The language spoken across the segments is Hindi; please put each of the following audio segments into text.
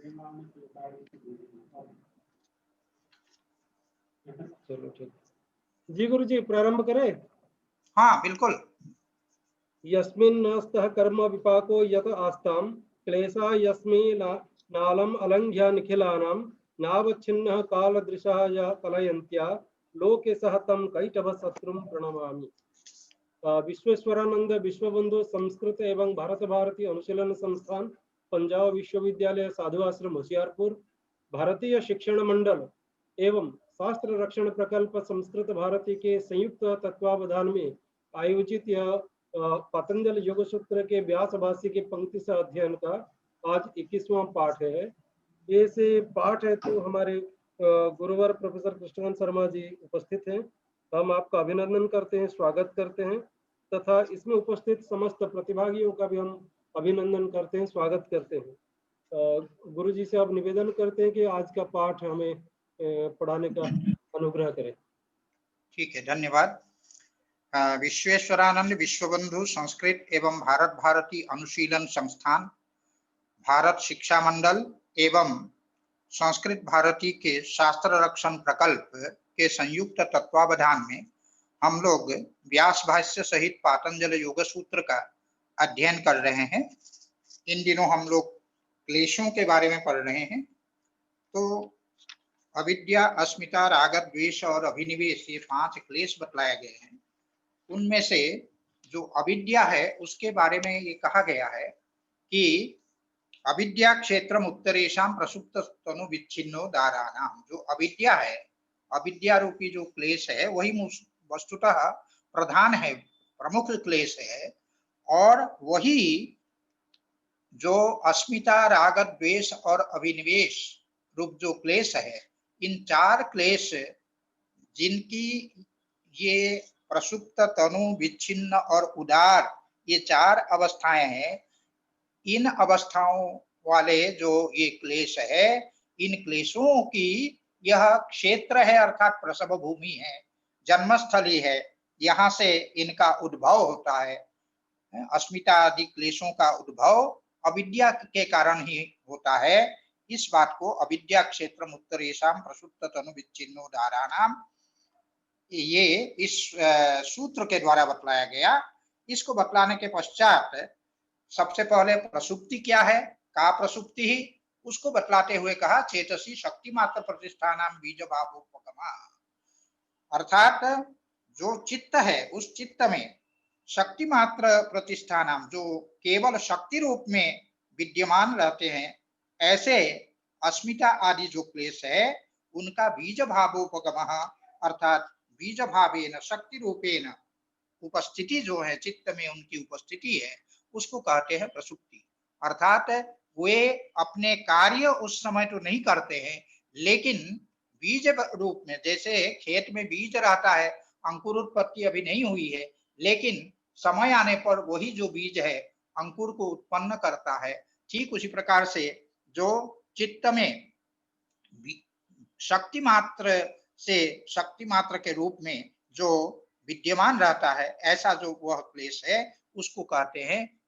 चलो ठीक जी। गुरु जी प्रारंभ करें। हाँ बिल्कुल। यस्मिन् नास्तः कर्म विपाको यत आस्ताम क्लेशा यस्मै नालम अलंघ्य निखिलानां नावच्छिन्नः कालदृशः य कलयन्त्या लोके सह तं कैटभ शत्रुं प्रणमामि। विश्वेश्वरानंद विश्वबंधु संस्कृत एवं भारत भारती अनुशीलन संस्थान पंजाब विश्वविद्यालय साधु आश्रम होशियारपुर, भारतीय शिक्षण मंडल एवं शास्त्र रक्षण प्रकल्प संस्कृत भारती के संयुक्त तत्वावधान में आयोजित यह पतंजल योग सूत्र के व्यास भाष्य के पंक्ति से अध्ययन का आज 21वां पाठ है। ये से पाठ है तो हमारे गुरुवर प्रोफेसर कृष्णकांत शर्मा जी उपस्थित हैं। हम आपका अभिनंदन करते हैं, स्वागत करते हैं तथा इसमें उपस्थित समस्त प्रतिभागियों का भी हम अभिनंदन करते हैं, स्वागत करते हैं। गुरु जी से अब निवेदन करते हैं कि आज का पाठ हमें पढ़ाने का अनुग्रह करें। ठीक है, धन्यवाद। विश्वेश्वरानंद विश्वबंधु संस्कृत एवं भारत भारती अनुशीलन संस्थान, भारत शिक्षा मंडल एवं संस्कृत भारती के शास्त्र रक्षण प्रकल्प के संयुक्त तत्वावधान में हम लोग व्यास भाष्य सहित पातंजल योग सूत्र का अध्ययन कर रहे हैं। इन दिनों हम लोग क्लेशों के बारे में पढ़ रहे हैं। तो अविद्या, अस्मिता, राग, द्वेष और अभिनिवेश, ये 5 क्लेश बतलाए गए हैं। उनमें से जो अविद्या है उसके बारे में ये कहा गया है कि अविद्या क्षेत्रम उत्तरेशम प्रसुप्त तनु विच्छिन्नो दारानाम। जो अविद्या है, अविद्या रूपी जो क्लेश है वही वस्तुतः प्रधान है, प्रमुख क्लेश है। और वही जो अस्मिता, राग, द्वेष और अभिनिवेश रूप जो क्लेश है, इन 4 क्लेश जिनकी ये प्रसुप्त, तनु, विच्छिन्न और उदार, ये 4 अवस्थाएं हैं, इन अवस्थाओं वाले जो ये क्लेश है, इन क्लेशों की यह क्षेत्र है, अर्थात प्रसव भूमि है, जन्मस्थली है। यहाँ से इनका उद्भव होता है। अस्मिता आदि क्लेशों का उद्भव अविद्या के कारण ही होता है। इस बात को अविद्या क्षेत्रम उत्तरेशम प्रसुप्त तनु विच्छिन्नो दारानाम, ये इस सूत्र के द्वारा बतलाया गया। इसको बतलाने के पश्चात सबसे पहले प्रसुप्ति क्या है, का प्रसुप्ति ही, उसको बतलाते हुए कहा चेतसी शक्ति मात्र प्रतिष्ठानाम बीज भावोपगमा। अर्थात जो चित्त है उस चित्त में शक्ति मात्र प्रतिष्ठानाम, जो केवल शक्ति रूप में विद्यमान रहते हैं, ऐसे अस्मिता आदि जो क्लेश है उनका बीज भावोपगम, अर्थात बीज भावेन शक्ति रूपेण उपस्थिति जो है, चित्त में उनकी उपस्थिति है, उसको कहते हैं प्रसुप्ति। अर्थात वे अपने कार्य उस समय तो नहीं करते हैं, लेकिन बीज रूप में, जैसे खेत में बीज रहता है, अंकुर उत्पत्ति अभी नहीं हुई है, लेकिन समय आने पर वही जो बीज है अंकुर को उत्पन्न करता है। ठीक उसी प्रकार से जो चित्त में शक्ति मात्र से, शक्ति मात्र के रूप में जो विद्यमान रहता है, ऐसा जो वह क्लेश है उसको कहते हैं,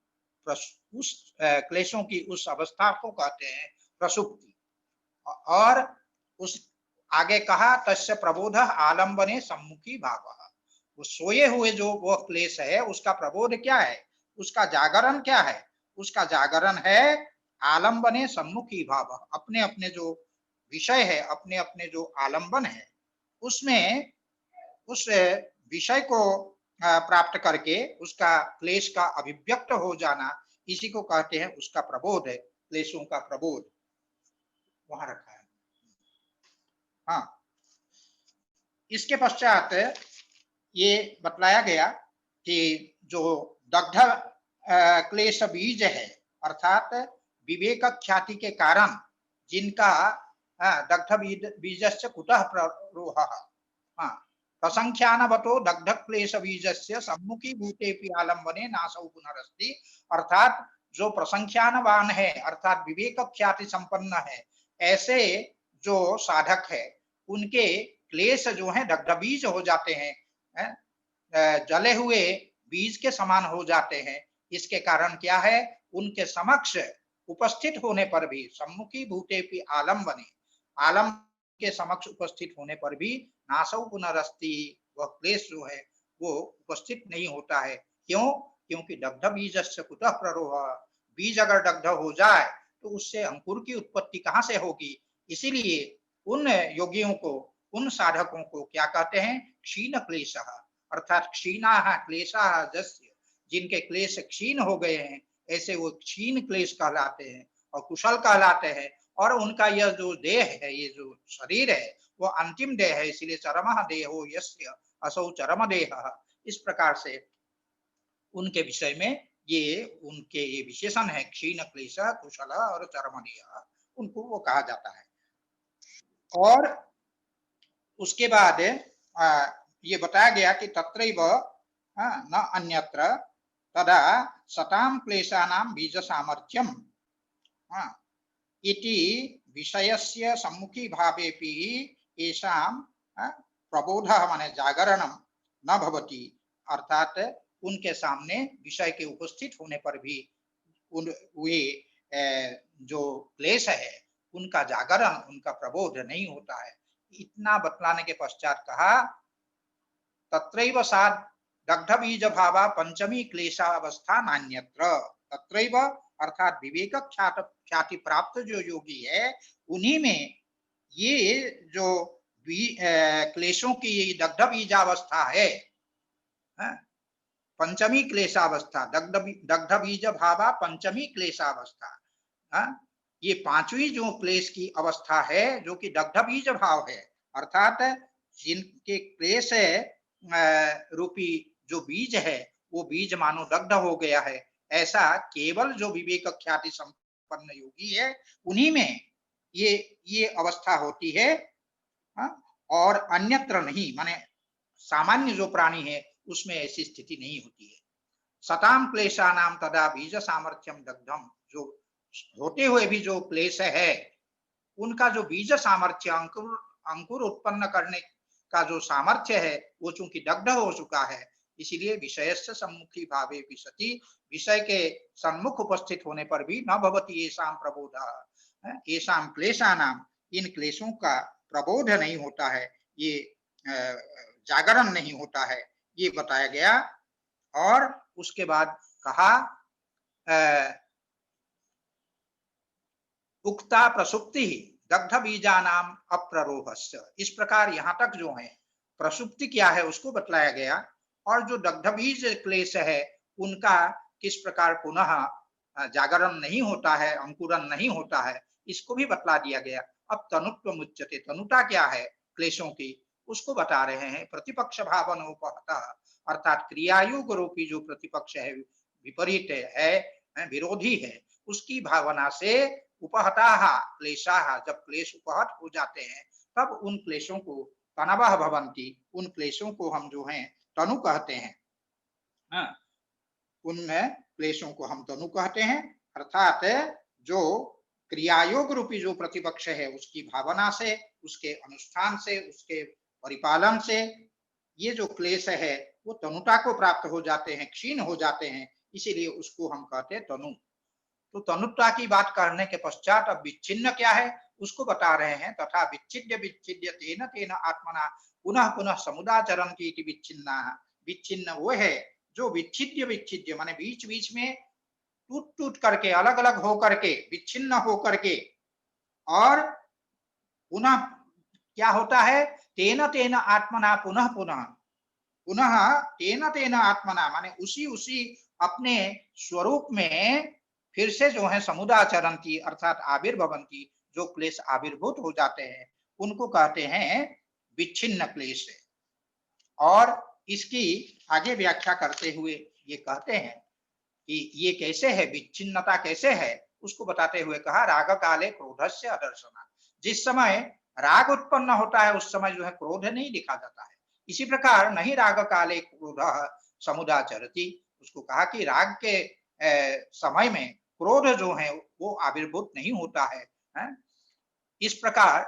उस क्लेशों की उस अवस्था को कहते हैं प्रसुप्ति। और उस आगे कहा तस्य प्रबोध आलम्बने सम्मुखी भावः, वो सोए हुए जो वह क्लेश है उसका प्रबोध क्या है, उसका जागरण क्या है, उसका जागरण है आलम्बने सम्मुखी भावः, अपने अपने जो विषय है, अपने अपने जो आलम्बन है, उसमें उस विषय को प्राप्त करके उसका क्लेश का अभिव्यक्त हो जाना, इसी को कहते हैं उसका प्रबोध है, क्लेशों का प्रबोध वहां रखा है। हाँ, इसके पश्चात ये बतलाया गया कि जो दग्ध क्लेश बीज है, अर्थात विवेक ख्याति के कारण जिनका दग्ध बीजस्य कुतः प्ररोहः, प्रसंख्यानवतो दग्ध क्लेश बीजस्य सम्मुखी भूतेपि आलम्बने नासौ पुनरस्ति। अर्थात जो प्रसंख्यानवान है, अर्थात विवेक ख्याति संपन्न है, ऐसे जो साधक है उनके क्लेश जो है दग्ध बीज हो जाते हैं, जले हुए बीज के समान हो जाते हैं। इसके कारण क्या है, उनके समक्ष उपस्थित होने पर भी, सम्मुखी भूतेपि आलम्बने, आलम के समक्ष उपस्थित होने पर भी नासौ पुनरस्ति, वह क्लेश जो है वो उपस्थित नहीं होता है। क्यों? क्योंकि दग्ध बीजस्य कुतः प्ररोह, बीज अगर दग्ध हो जाए तो उससे अंकुर की उत्पत्ति कहाँ से होगी। इसीलिए उन योगियों को, उन साधकों को क्या कहते हैं? क्षीण क्लेशः, अर्थात क्षीणाः क्लेशाः जस्य, जिनके क्लेश क्षीण हो गए हैं ऐसे वो क्षीण क्लेश कहलाते हैं और कुशल कहलाते हैं। और उनका यह जो देह है, ये जो शरीर है वो अंतिम देह है, इसलिए चरमः देहो यस्य असौ चरम देहः। इस प्रकार से उनके विषय में ये उनके ये विशेषण है, क्षीण क्लेश, कुशल और चरम देह, उनको वो कहा जाता है। और उसके बाद ये बताया गया कि तत्रैव न अन्यत्र तदा सताम क्लेशानां बीज सामर्थ्यम इति विषयस्य सम्मुखी भावेपि येषां प्रबोधः माने जागरणं न भवति, अर्थात उनके सामने विषय के उपस्थित होने पर भी वे जो क्लेश है उनका जागरण, उनका प्रबोध नहीं होता है। इतना बतलाने के पश्चात कहा तत्रैव सा दग्ध बीज भावा पंचमी क्लेशावस्था नान्यत्र, तत्रैव अर्थात विवेक ख्याति प्राप्त जो योगी है उन्हीं में ये जो क्लेशों की दग्ध बीजावस्था है, पंचमी क्लेशावस्था, दग्ध बीज भावा पंचमी क्लेशावस्था, ये पांचवी जो क्लेश की अवस्था है जो कि दग्ध बीज भाव है, अर्थात जिनके क्लेश रूपी जो बीज है वो बीज मानो दग्ध हो गया है, ऐसा केवल जो विवेक ख्याति संपन्न योगी है उन्हीं में ये अवस्था होती है, और अन्यत्र नहीं, माने सामान्य जो प्राणी है उसमें ऐसी स्थिति नहीं होती है। सताम क्लेशानाम तदा बीज सामर्थ्यम दग्धम, जो होते हुए भी जो क्लेश है उनका जो बीज सामर्थ्य, अंकुर उत्पन्न करने का जो सामर्थ्य है वो चूंकि दग्ध हो चुका है, इसीलिए विषयस्य सम्मुखी भावे भी सति, विषय के सम्मुख उपस्थित होने पर भी न भवति येषां प्रबोधः, येषां क्लेशानाम, इन क्लेशों का प्रबोध नहीं होता है, ये जागरण नहीं होता है, ये बताया गया। और उसके बाद कहा उक्ता प्रसुप्ति दग्ध बीजानाम अप्ररोहस्य, इस प्रकार यहाँ तक जो है प्रसुप्ति क्या है उसको बतलाया गया, और जो दग्ध बीज क्लेश है उनका किस प्रकार पुनः जागरण नहीं होता है, अंकुरन नहीं होता है, इसको भी बतला दिया गया। अब तनुत्व मुच्यते, तनुता क्या है क्लेशों की उसको बता रहे हैं। प्रतिपक्ष भावन उपहता, अर्थात क्रियायुग रूपी जो प्रतिपक्ष है, विपरीत है, विरोधी है, उसकी भावना से उपहता क्लेशाः, जब क्लेश उपहत हो जाते हैं तब उन क्लेशों को तनवः भवन्ति, उन क्लेशों को हम जो हैं तनु कहते हैं, उन क्लेशों को हम तनु कहते हैं, अर्थात जो क्रियायोग रूपी जो प्रतिपक्ष है उसकी भावना से, उसके अनुष्ठान से, उसके परिपालन से ये जो क्लेश है वो तनुता को प्राप्त हो जाते हैं, क्षीण हो जाते हैं, इसीलिए उसको हम कहते हैं तनु। तो तनुता की बात करने के पश्चात अब विच्छिन्न क्या है उसको बता रहे हैं। तथा विच्छिद्य विच्छिद्य तेन तेन आत्मना पुनः पुनः समुदाचरण की विच्छिन्ना, विच्छिन्न वो है जो विच्छिद्य विच्छिद्य माने बीच बीच में टूट टूट करके, अलग अलग हो करके, विच्छिन्न हो करके, और पुनः क्या होता है, तेन तेन आत्मना पुनः पुनः, पुनः तेन तेन आत्मना माने उसी उसी अपने स्वरूप में फिर से जो है समुदाचरन्ति, अर्थात आविर्भवन्ति, जो क्लेश आविर्भूत हो जाते हैं उनको कहते हैं विच्छिन्न क्लेश। और इसकी आगे व्याख्या करते हुए ये कहते हैं कि ये कैसे है, विच्छिन्नता कैसे है, उसको बताते हुए कहा राग काले क्रोधस्य अदर्शना, जिस समय राग उत्पन्न होता है उस समय जो है क्रोध नहीं दिखा जाता है, इसी प्रकार नहीं राग काले क्रोध समुदाचरति, उसको कहा कि राग के समय में क्रोध जो है वो आविर्भूत नहीं होता है? इस प्रकार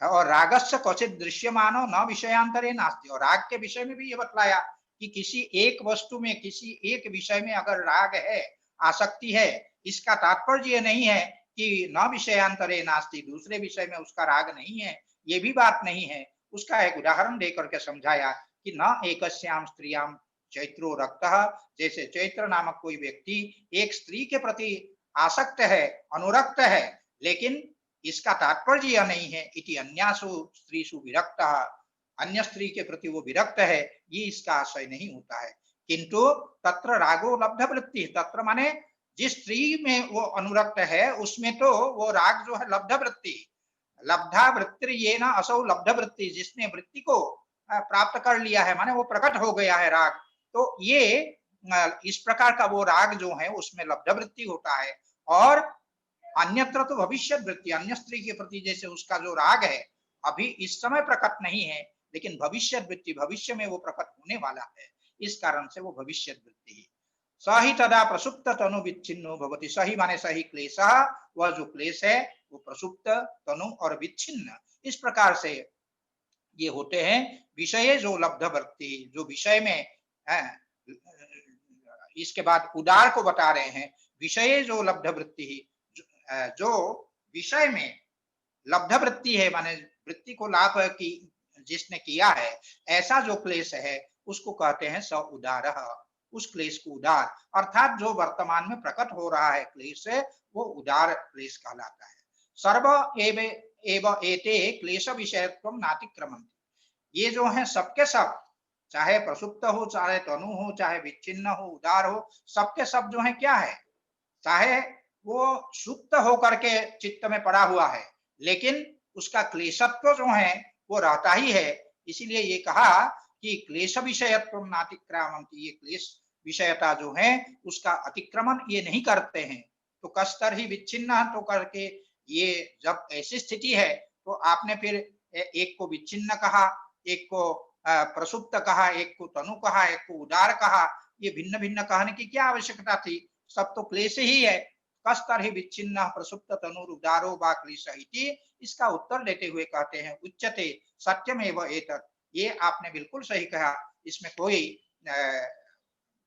और रागस्य क्वचित दृश्यमानो न विषयांतरे नास्ति, और राग के विषय में भी ये बतलाया कि किसी एक वस्तु में, किसी एक विषय में अगर राग है, आसक्ति है, इसका तात्पर्य ये नहीं है कि न विषयांतरे नास्ति, दूसरे विषय में उसका राग नहीं है, ये भी बात नहीं है। उसका एक उदाहरण देकर के समझाया कि न एकस्याम स्त्रियाम चैत्रो रक्तः, जैसे चैत्र नामक कोई व्यक्ति एक स्त्री के प्रति आसक्त है, अनुरक्त है, लेकिन इसका तात्पर्य यह नहीं है इति अन्यासु स्त्रीषु विरक्तः, अन्य स्त्री के प्रति वो विरक्त है, ये इसका आशय नहीं होता है। किंतु तत्र रागो लब्ध वृत्ति, तत्र माने जिस स्त्री में वो अनुरक्त है उसमें तो वो राग जो है लब्ध वृत्ति, लब्धा वृत्ति ये ना असौ लब्ध वृत्ति, जिसने वृत्ति को प्राप्त कर लिया है, माने वो प्रकट हो गया है राग, तो ये इस प्रकार का वो राग जो है उसमें लब्ध वृत्ति होता है। और अन्यत्र तो भविष्य वृत्ति, अन्य स्त्री के प्रति जैसे उसका जो राग है अभी इस समय प्रकट नहीं है, लेकिन भविष्य वृत्ति भविष्य में वो प्रकट होने वाला है, इस कारण से वो भविष्य वृत्ति है। सही तदा प्रसुप्त तनु विच्छिन्नो भवति, सही माने सही क्लेश, वह जो क्लेश है वो प्रसुप्त तनु और विच्छिन्न, इस प्रकार से ये होते हैं विषय जो लब्ध वृत्ति, जो विषय में है। इसके बाद उदार को बता रहे हैं, विषय जो लब्ध वृत्ति, जो विषय में लब्ध वृत्ति है, माने वृत्ति को लाभ की जिसने किया है, ऐसा जो क्लेश है उसको कहते हैं स उदारः, उस क्लेश को उदार, अर्थात जो वर्तमान में प्रकट हो रहा है क्लेश है वो उदार क्लेश कहलाता है। सर्व एव एते क्लेश विषयत्वं नातिक्रमन्ति, ये जो है सबके सब, चाहे प्रसुप्त हो, चाहे तनु हो, चाहे विच्छिन्न हो, उदार हो, सबके सब जो है क्या है, चाहे वो सुप्त होकर के चित्त में पड़ा हुआ है, लेकिन उसका क्लेशत्व जो है वो रहता ही है। इसीलिए ये कहा कि क्लेश विषयत्वं नातिक्रामन्ति, ये क्लेश विषयता जो है उसका अतिक्रमण ये नहीं करते हैं। तो कस्तर ही विच्छिन्न तो करके, ये जब ऐसी स्थिति है तो आपने फिर एक को विच्छिन्न कहा, एक को प्रसुप्त कहा, एक को तनु कहा, एक को उदार कहा, ये भिन्न भिन्न कहने की क्या आवश्यकता थी, सब तो क्लेश ही है। कस्तर ही विच्छिन्न प्रसुप्त तनु उदारो वा क्लेश इति, इसका उत्तर देते हुए कहते हैं उच्यते सत्यमेव एतत्, ये आपने बिल्कुल सही कहा, इसमें कोई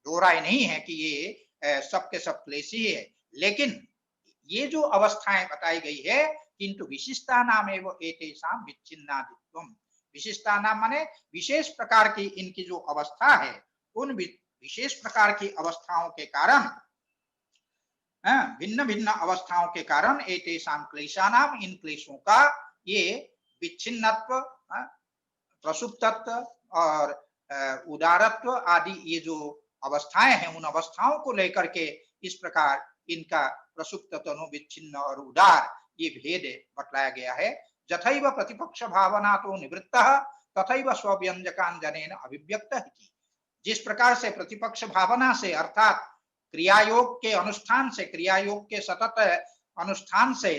दो राय नहीं है कि ये सबके सब क्लेश ही है। लेकिन ये जो अवस्थाएं बताई गई है, किंतु विशिष्टा नाम एवं एतेषां विच्छिन्नादित्वम्, विशिष्टा नाम माने विशेष प्रकार की इनकी जो अवस्था है, उन विशेष प्रकार की अवस्थाओं के कारण, भिन्न भिन्न अवस्थाओं के कारण एतेषां क्लेशानाम, इन क्लेशों का ये विच्छिन्नत्व, प्रसुप्तत्व और उदारत्व आदि ये जो अवस्थाएं हैं, उन अवस्थाओं को लेकर के इस प्रकार इनका प्रसुप्त तनु विच्छिन्न और उदार ये भेद बतलाया गया है। जथैव प्रतिपक्ष भावना तो निवृत्तः तथैव स्वव्यंजकांजनेन अभिव्यक्त इति, जिस प्रकार से प्रतिपक्ष भावना से अर्थात क्रियायोग के अनुष्ठान से, क्रियायोग के सतत अनुष्ठान से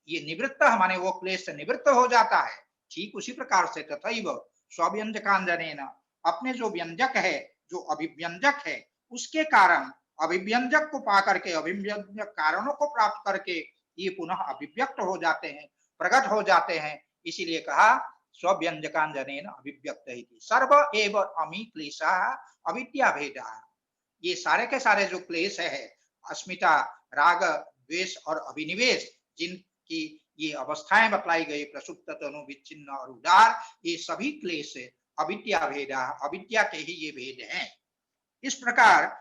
ये निवृत्त माने वो क्लेश से निवृत्त हो जाता है, ठीक उसी प्रकार से तथैव स्वव्यंजकांजनेन, अपने जो व्यंजक है, जो अभिव्यंजक है, उसके कारण अभिव्यंजक को पा करके, अभिव्यंजक कारणों को प्राप्त करके ये पुनः अभिव्यक्त हो जाते हैं, प्रकट हो जाते हैं। इसीलिए कहा स्वव्यंजकांजनेन अभिव्यक्त इति। सर्व एव अमी क्लेशाः अविद्या भेदाः, ये सारे के सारे जो क्लेश है, अस्मिता, राग, द्वेष और अभिनिवेश, जिनकी ये अवस्थाएं बतलाई गई, प्रसुप्त तनु विच्छिन्न और उदार, ये सभी क्लेश अविद्या भेदा, अविद्या के ही ये भेद हैं। इस प्रकार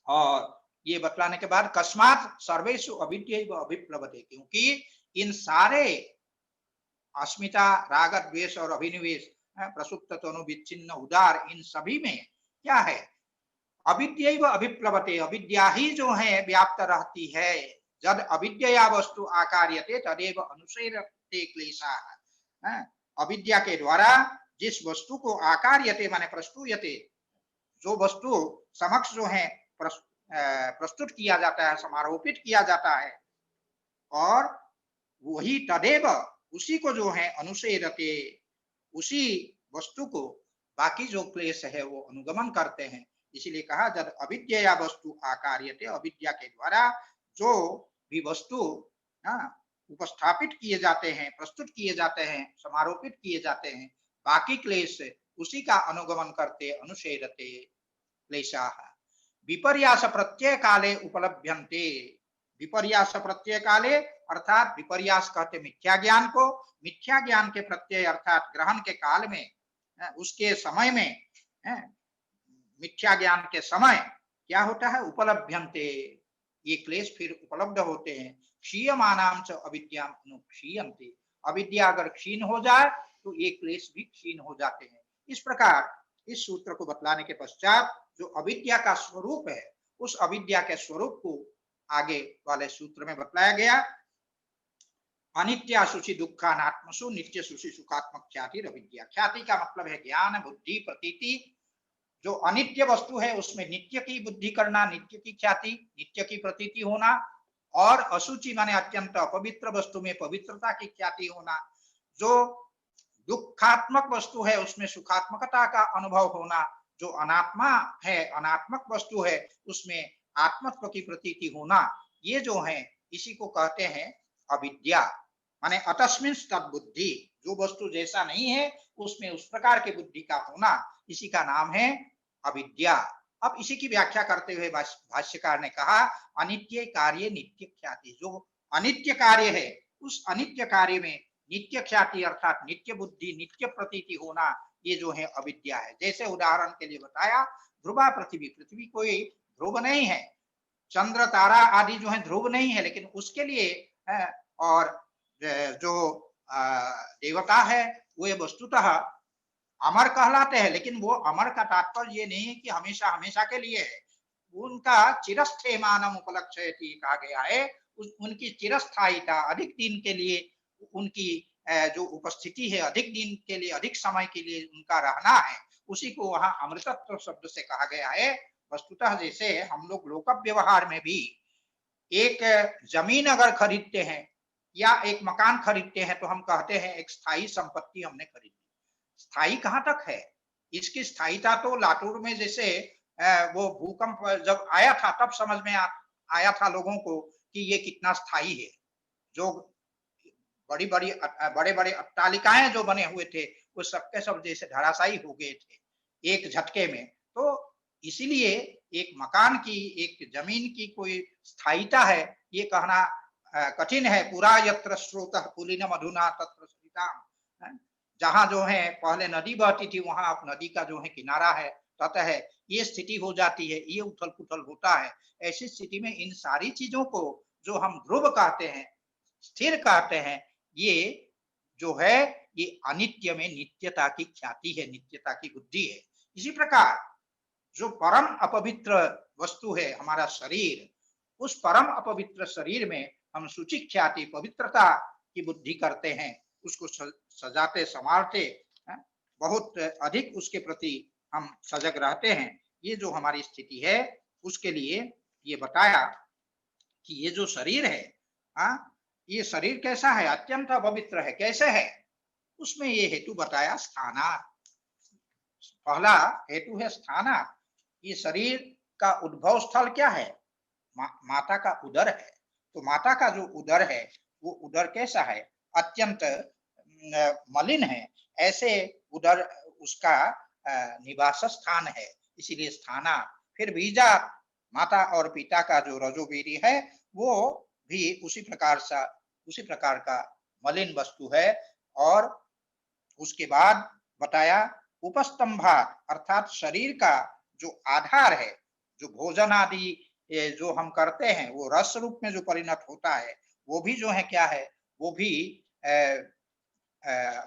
और ये बतलाने के बाद कस्मात् सर्वेषु अविद्यैव अभिप्लवते, क्योंकि इन सारे अस्मिता, राग, द्वेष और अभिनिवेश, प्रसुप्त तनु विच्छिन्न उदार, इन सभी में क्या है, अविद्यैव अभिप्लवते, अविद्या ही जो है व्याप्त रहती है। जद अविद्या वस्तु आकार्यते तदेव अनुसेरते क्लेशाः, अविद्या के द्वारा जिस वस्तु को आकार्यते माने प्रस्तुयते, जो वस्तु समक्ष जो है प्रस्तुत किया जाता है, समारोपित किया जाता है, और वही तदेव, उसी को जो है अनुसेरते, उसी वस्तु को बाकी जो क्लेश है वो अनुगमन करते हैं। इसीलिए कहा जब अविद्या वस्तु आकार्यते, अविद्या के द्वारा जो भी वस्तु उपस्थापित किए जाते हैं, प्रस्तुत किए जाते हैं, समारोपित किए जाते हैं, बाकी क्लेश उसी का अनुगमन करते अनुसेरते क्लेशाः। विपर्यास प्रत्यय काले उपलभ्यन्ते। विपर्यास प्रत्यय काले अर्थात विपर्यास कहते मिथ्या ज्ञान को, मिथ्या ज्ञान के प्रत्यय अर्थात ग्रहण के काल में, उसके समय में, मिथ्या ज्ञान के समय क्या होता है, उपलभ्यन्ते, ये क्लेश फिर उपलब्ध होते हैं। क्षीयमानां च अविद्याम अनुक्षीयन्ते, अविद्या अगर क्षीण हो जाए तो ये क्लेश भी क्षीण हो जाते हैं। इस प्रकार इस सूत्र को बतलाने के पश्चात जो अविद्या का स्वरूप है, उस अविद्या के स्वरूप को आगे वाले सूत्र में बतलाया गया। अनित्या सुचि दुखानात्मसु नित्य सुचि सुखात्मक ख्याति अविद्या। ख्याति का मतलब है ज्ञान, बुद्धि, प्रतीति। जो अनित्य वस्तु है उसमें नित्य की बुद्धि करना, नित्य की ख्याति, नित्य की प्रतीति होना, और असुचि माने अत्यंत अपवित्र वस्तु में पवित्रता की ख्याति होना। जो दुखात्मक वस्तु है उसमें सुखात्मकता का अनुभव होना। जो अनात्मा है, अनात्मक वस्तु है, उसमें आत्मत्व की प्रतीति होना। ये जो है इसी को कहते हैं अविद्या। माने अतस्मिन् तद्बुद्धि, जो वस्तु जैसा नहीं है उसमें उस प्रकार की बुद्धि का होना, इसी का नाम है अविद्या। अब इसी की व्याख्या करते हुए भाष्यकार ने कहा अनित्य कार्य नित्य ख्याति। जो अनित्य कार्य है उस अनित्य कार्य में नित्य ख्याति अर्थात नित्य बुद्धि, नित्य प्रतीति होना, ये जो है अविद्या है। जैसे उदाहरण के लिए बताया ध्रुवा पृथ्वी, पृथ्वी कोई ध्रुव नहीं है, चंद्र तारा आदि जो है ध्रुव नहीं है, लेकिन उसके लिए और जो देवता है वो वस्तुतः अमर कहलाते हैं, लेकिन वो अमर का तात्पर्य ये नहीं है कि हमेशा हमेशा के लिए है। उनका चिरस्थेमानम उपलक्ष्यति कहा गया है, उनकी चिरस्थायिता, अधिक दिन के लिए उनकी जो उपस्थिति है, अधिक दिन के लिए, अधिक समय के लिए उनका रहना है, उसी को वहां अमृतत्व शब्द से कहा गया है। वस्तुतः जैसे हम लोग लोक व्यवहार में भी एक जमीन अगर खरीदते हैं या एक मकान खरीदते हैं तो हम कहते हैं एक स्थायी संपत्ति हमने खरीदी। स्थायी कहाँ तक है? इसकी स्थायिता तो लातूर में जैसे वो भूकंप जब आया था तब समझ में आया था लोगों को कि ये कितना स्थायी है। जो बड़ी बड़ी बड़े बड़े अट्टालिकाएं जो बने हुए थे वो सबके सब जैसे धराशायी हो गए थे एक झटके में। तो इसीलिए एक मकान की, एक जमीन की कोई स्थायिता है ये कहना कठिन है। पुरा यत्र स्रोतः पुलिनम अधुना तत्र सरिताम, जहां जो है पहले नदी बहती थी वहां अब नदी का जो है किनारा है, ततः ये स्थिति हो जाती है, ये उथल पुथल होता है। ऐसी स्थिति में इन सारी चीजों को जो हम ध्रुव कहते हैं, स्थिर कहते हैं, ये जो है ये अनित्य में नित्यता की ख्याति है, नित्यता की बुद्धि है। इसी प्रकार जो परम अपवित्र वस्तु है हमारा शरीर, उस परम अपवित्र शरीर में हम शुचि ख्याति, पवित्रता की बुद्धि करते हैं, उसको सजाते संवारते बहुत अधिक उसके प्रति हम सजग रहते हैं। ये जो हमारी स्थिति है उसके लिए ये बताया कि ये जो शरीर है, ये शरीर कैसा है? अत्यंत पवित्र है। कैसे है? उसमें ये हेतु बताया स्थानार्थ। पहला हेतु है स्थानार्थ। ये शरीर का उद्भव स्थल क्या है? माता का उदर है। तो माता का जो उदर है वो उदर कैसा है? अत्यंत मलिन है। ऐसे उदर उसका निवास स्थान है, इसीलिए स्थानार्थ। फिर बीजा, माता और पिता का जो रजोवीर्य है वो भी उसी प्रकार का मलिन वस्तु है। और उसके बाद बताया उपस्तंभात, अर्थात शरीर का जो आधार है, जो भोजन आदि जो हम करते हैं वो रस रूप में जो परिणत होता है वो भी जो है क्या है? वो भी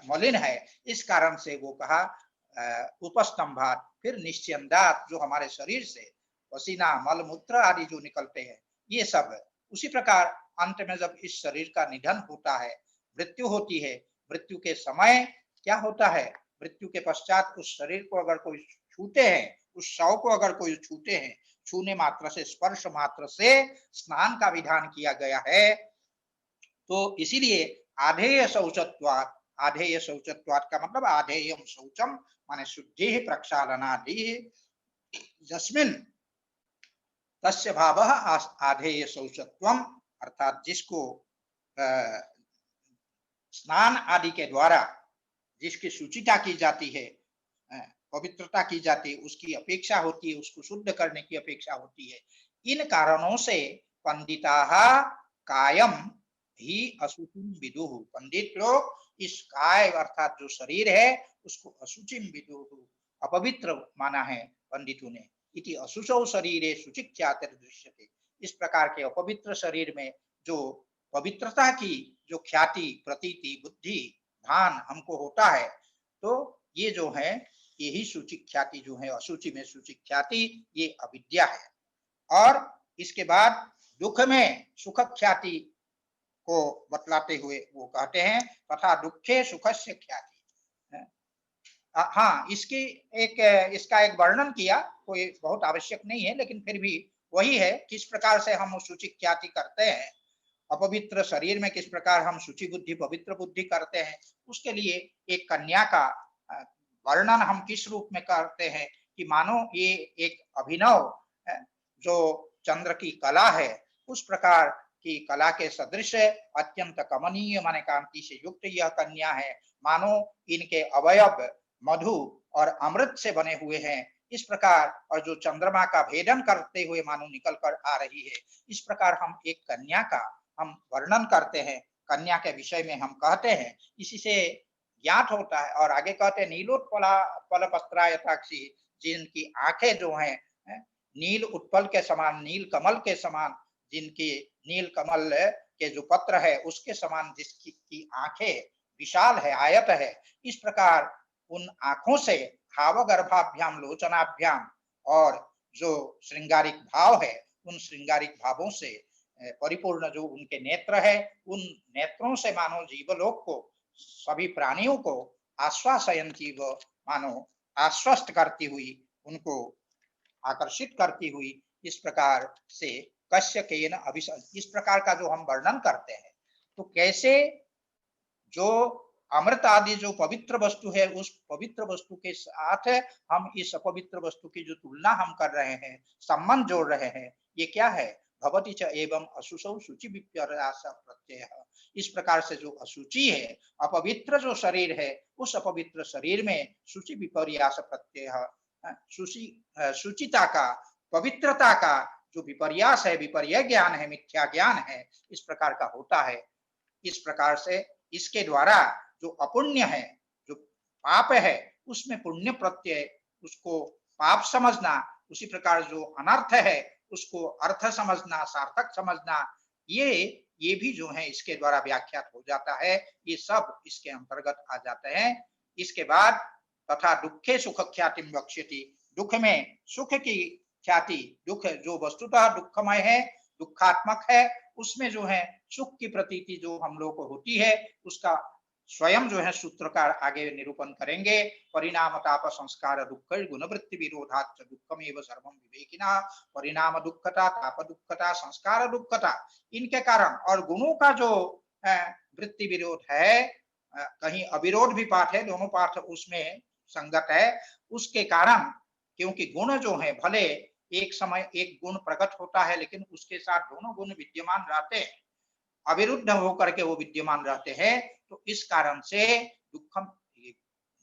मलिन है। इस कारण से वो कहा उपस्तंभात। फिर निश्चंदात, जो हमारे शरीर से पसीना, मल मूत्र आदि जो निकलते हैं ये सब। उसी प्रकार अंत में जब इस शरीर का निधन होता है, मृत्यु होती है, मृत्यु के समय क्या होता है? मृत्यु के पश्चात उस शरीर को अगर कोई छूते हैं, उस शव को अगर कोई छूते हैं, छूने मात्र से, स्पर्श मात्र से स्नान का विधान किया गया है। तो इसीलिए आधेय शौचत्वात्, आधेय शौचत्वात् का मतलब आधेयम शौचम माने शुद्धि प्रक्षालनादि, जस्मिन् तस्य भावः आधेय शौचत्वम, अर्थात जिसको स्नान आदि के द्वारा जिसकी शुचिता की जाती है, पवित्रता की जाती है, उसकी अपेक्षा होती है, उसको शुद्ध करने की अपेक्षा होती है। इन कारणों से पंडिताः कायम ही अशुचिम विदुः, पंडित लोग इस काय अर्थात जो शरीर है उसको अशुचिम विदुः, अपवित्र माना है पंडितों ने। इति अशुचौ शरीरे शुचिख्यातिर्दृश्यते, इस प्रकार के अपवित्र शरीर में जो पवित्रता की जो ख्याति, प्रतीति, बुद्धि, भान हमको होता है, तो ये जो है यही सूची ख्याति जो है, असूचि में सूची ख्याति, ये अविद्या है। और इसके बाद दुख में सुख ख्याति को बतलाते हुए वो कहते हैं तथा दुखे सुखस्य ख्याति। हाँ, इसका एक वर्णन किया, कोई बहुत आवश्यक नहीं है, लेकिन फिर भी वही है किस प्रकार से हम सूची ख्याति करते हैं, अपवित्र शरीर में किस प्रकार हम शुचि बुद्धि पवित्र बुद्धि करते हैं, उसके लिए एक कन्या का वर्णन हम किस रूप में करते हैं कि मानो ये एक अभिनव जो चंद्र की कला है उस प्रकार की कला के सदृश अत्यंत कमनीय माने कांति से युक्त यह कन्या है, मानो इनके अवयव मधु और अमृत से बने हुए हैं, इस प्रकार, और जो चंद्रमा का भेदन करते हुए मानो निकल कर आ रही है, इस प्रकार हम एक कन्या का हम वर्णन करते हैं, कन्या के विषय में हम कहते हैं, इसी से ज्ञात होता है। और आगे कहते हैं नीलोत्पला पल पत्रायताक्षी, जिनकी आंखें जो हैं नील उत्पल के समान, नील कमल के समान, जिनकी नील कमल के जो पत्र है उसके समान जिसकी आंखें विशाल है, आयत है, इस प्रकार उन आंखों से भावगर्भाभ्याम लोचनाभ्याम, और जो श्रृंगारिक भाव है उन श्रृंगारिक भावों से परिपूर्ण जो उनके नेत्र है, उन नेत्रों से मानो जीवलोक को, सभी प्राणियों को आश्वासयन जीव मानो आश्वस्त करती हुई, उनको आकर्षित करती हुई, इस प्रकार से कश्यकेन अभिसंध, इस प्रकार का जो हम वर्णन करते हैं, तो कैसे जो अमृत आदि जो पवित्र वस्तु है उस पवित्र वस्तु के साथ हम इस अपवित्र वस्तु की जो तुलना हम कर रहे हैं, संबंध जोड़ रहे हैं, ये क्या है, भवति च एवं अशुचौ शुचि विपर्यास प्रत्यय, इस प्रकार से जो अशुचि है, अपवित्र जो शरीर है, उस अपवित्र शरीर में शुचि विपर्यास प्रत्यय, शुचिता का, पवित्रता का जो विपर्यास है, विपर्य ज्ञान है, मिथ्या ज्ञान है, इस प्रकार का होता है। इस प्रकार से इसके द्वारा जो अपुण्य है, जो पाप है, उसमें पुण्य प्रत्यय, उसको पाप समझना, उसी प्रकार जो अनर्थ है उसको अर्थ समझना, सार्थक समझना, ये भी जो है इसके द्वारा व्याख्यात हो जाता है, ये सब इसके अंतर्गत आ जाते हैं। इसके बाद तथा दुखे सुख ख्याति वक्ष्यति, दुख में सुख की ख्याति, दुख जो वस्तुतः दुखमय है, दुखात्मक है, उसमें जो है सुख की प्रतीति जो हम लोग को होती है, उसका स्वयं जो है सूत्रकार आगे निरूपण करेंगे। परिणाम ताप संस्कार दुख गुणवृत्ति विरोधात् दुखमेव सर्वम विवेकिना, परिणाम दुखता, ताप दुखता, संस्कार दुखता, इनके कारण और गुणों का जो वृत्ति विरोध है, कहीं अविरोध भी पाठ है, दोनों पाठ उसमें संगत है, उसके कारण, क्योंकि गुण जो है भले एक समय एक गुण प्रकट होता है, लेकिन उसके साथ दोनों गुण विद्यमान रहते हैं, अविरुद्ध होकर के वो विद्यमान रहते हैं, तो इस कारण से दुखम,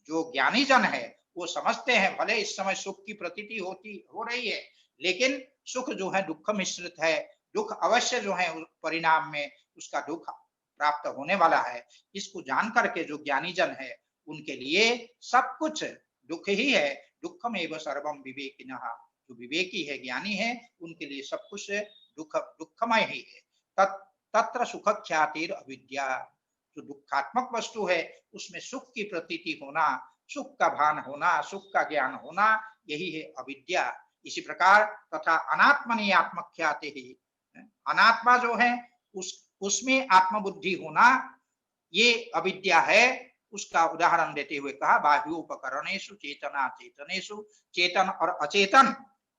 जो ज्ञानी जन है वो समझते हैं भले इस समय सुख की प्रतीति हो रही है, लेकिन सुख जो है दुख मिश्रित है, दुख अवश्य जो है परिणाम में उसका दुख प्राप्त होने वाला है। इसको जान करके जो ज्ञानी जन है उनके लिए सब कुछ दुख ही है, दुखमेव सर्वम विवेकिनः, जो विवेकी है, ज्ञानी है, उनके लिए सब कुछ दुखमय ही है। तत्र सुख ख्यातिर अविद्या, जो दुखात्मक वस्तु है उसमें सुख की प्रतीति होना, सुख का भान होना, सुख का ज्ञान होना, यही है अविद्या। इसी प्रकार तथा अनात्मनि आत्मख्याति ही, अनात्मा जो है उसमें आत्मबुद्धि होना, ये अविद्या है। उसका उदाहरण देते हुए कहा बाह्योपकरणेषु चेतना चेतनेषु, चेतन और अचेतन,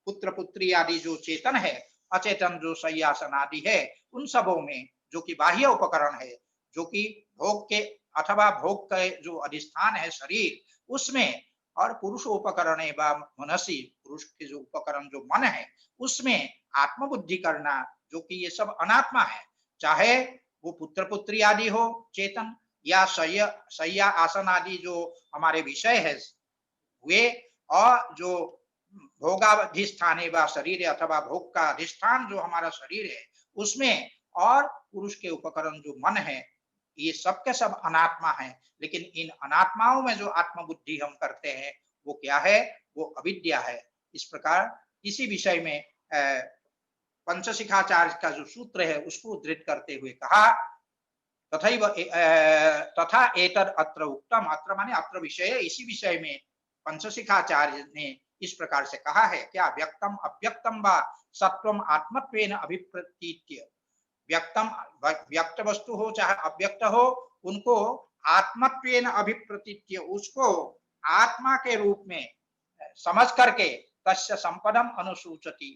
पुत्र पुत्री आदि जो चेतन है, अचेतन जो शय्यासन आदि है, उन सबों में जो कि बाह्य उपकरण है, जो कि भोग के अथवा भोग के जो अधिष्ठान है शरीर, उसमें, और पुरुष उपकरण एवं मनसी, पुरुष के जो उपकरण जो मन है, उसमें आत्मबुद्धि करना, जो कि ये सब अनात्मा है, चाहे वो पुत्र पुत्री आदि हो चेतन, या शय्या आसन आदि जो हमारे विषय है वे, जो भोगाधिष्ठाने व शरीर अथवा भोग का अधिष्ठान जो हमारा शरीर है उसमें, और पुरुष के उपकरण जो मन है, ये सब के सब अनात्मा है। लेकिन इन अनात्माओं में जो आत्मबुद्धि हम करते हैं वो क्या है? वो अविद्या है। इस प्रकार इसी विषय में पंचशिखाचार्य का जो सूत्र है उसको उद्धृत करते हुए कहा, तथैव तथा एतद अत्र उक्तम, अत्र माने अत्र विषय, इसी विषय में पंचशिखाचार्य ने इस प्रकार से कहा है, क्या? व्यक्तम अव्यक्तम व सत्वम आत्मत्वेन अभिप्रतीत्य, व्यक्तम व्यक्त वस्तु हो चाहे अव्यक्त हो, उनको आत्मत्वेन अभिप्रतीत्य, उसको आत्मा के रूप में समझ करके तस्य संपदम अनुसूचति,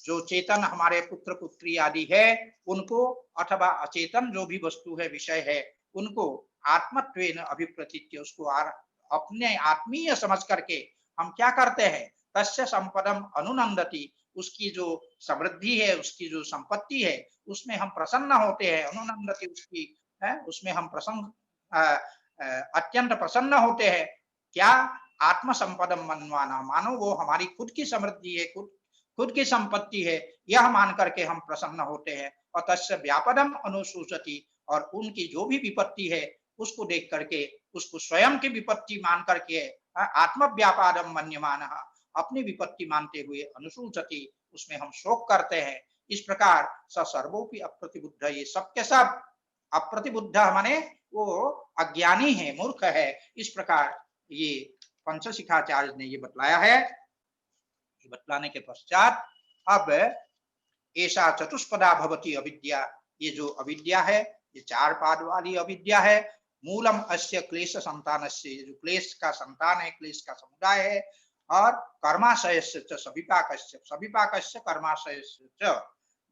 जो चेतन हमारे पुत्र पुत्री आदि है उनको, अथवा अचेतन जो भी वस्तु है विषय है उनको आत्मत्वेन अभिप्रतीत्य, उसको अपने आत्मीय समझ करके हम क्या करते हैं? तस्य संपदम अनुनंदति, उसकी जो समृद्धि है, उसकी जो संपत्ति है उसमें हम प्रसन्न होते हैं। अनुनंदति उसकी है, उसमें हम अत्यंत प्रसन्न होते हैं। क्या? आत्म संपदम मनवाना, मानो वो हमारी खुद की समृद्धि है, खुद की संपत्ति है, यह मान करके हम प्रसन्न होते हैं। और तस्य व्यापदम अनुसूचति, और उनकी जो भी विपत्ति है उसको देख करके उसको स्वयं की विपत्ति मान करके आत्म व्यापादम मन्यमान, अपनी विपत्ति मानते हुए अनुसूचति, उसमें हम शोक करते हैं। इस प्रकार स सर्वोपि अप्रतिबुद्ध, ये सब के सब अप्रतिबुद्ध माने वो अज्ञानी है, मूर्ख है। इस प्रकार ये पंचशिखाचार्य ने ये बतलाया है। बतलाने के पश्चात अब ऐसा चतुष्पदा भवती अविद्या, ये जो अविद्या है ये चार पाद वाली अविद्या है। मूलम अस्य क्लेश संतानस्य, जो क्लेश का संतान है, क्लेश का समुदाय है। और कर्माशयस्य च सविपाकस्य, सविपाकस्य कर्माशयस्य च,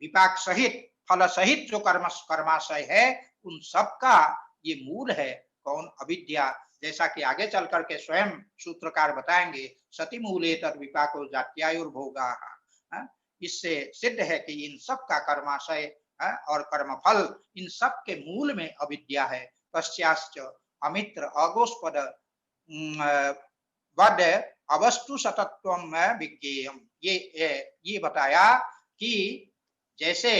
विपाक सहित फल सहित जो कर्माशय है उन सब का ये मूल है। कौन? अविद्या। जैसा कि आगे चल करके स्वयं सूत्रकार बताएंगे, सति मूले तद विपाको जात्यायुर्भोगा, इससे सिद्ध है कि इन सब का कर्माशय और कर्मफल, इन सब के मूल में अविद्या है। पश्चाश्च अमित्र अगोस्पद वद अवस्तु सतत्वम विज्ञेयम, ये बताया कि जैसे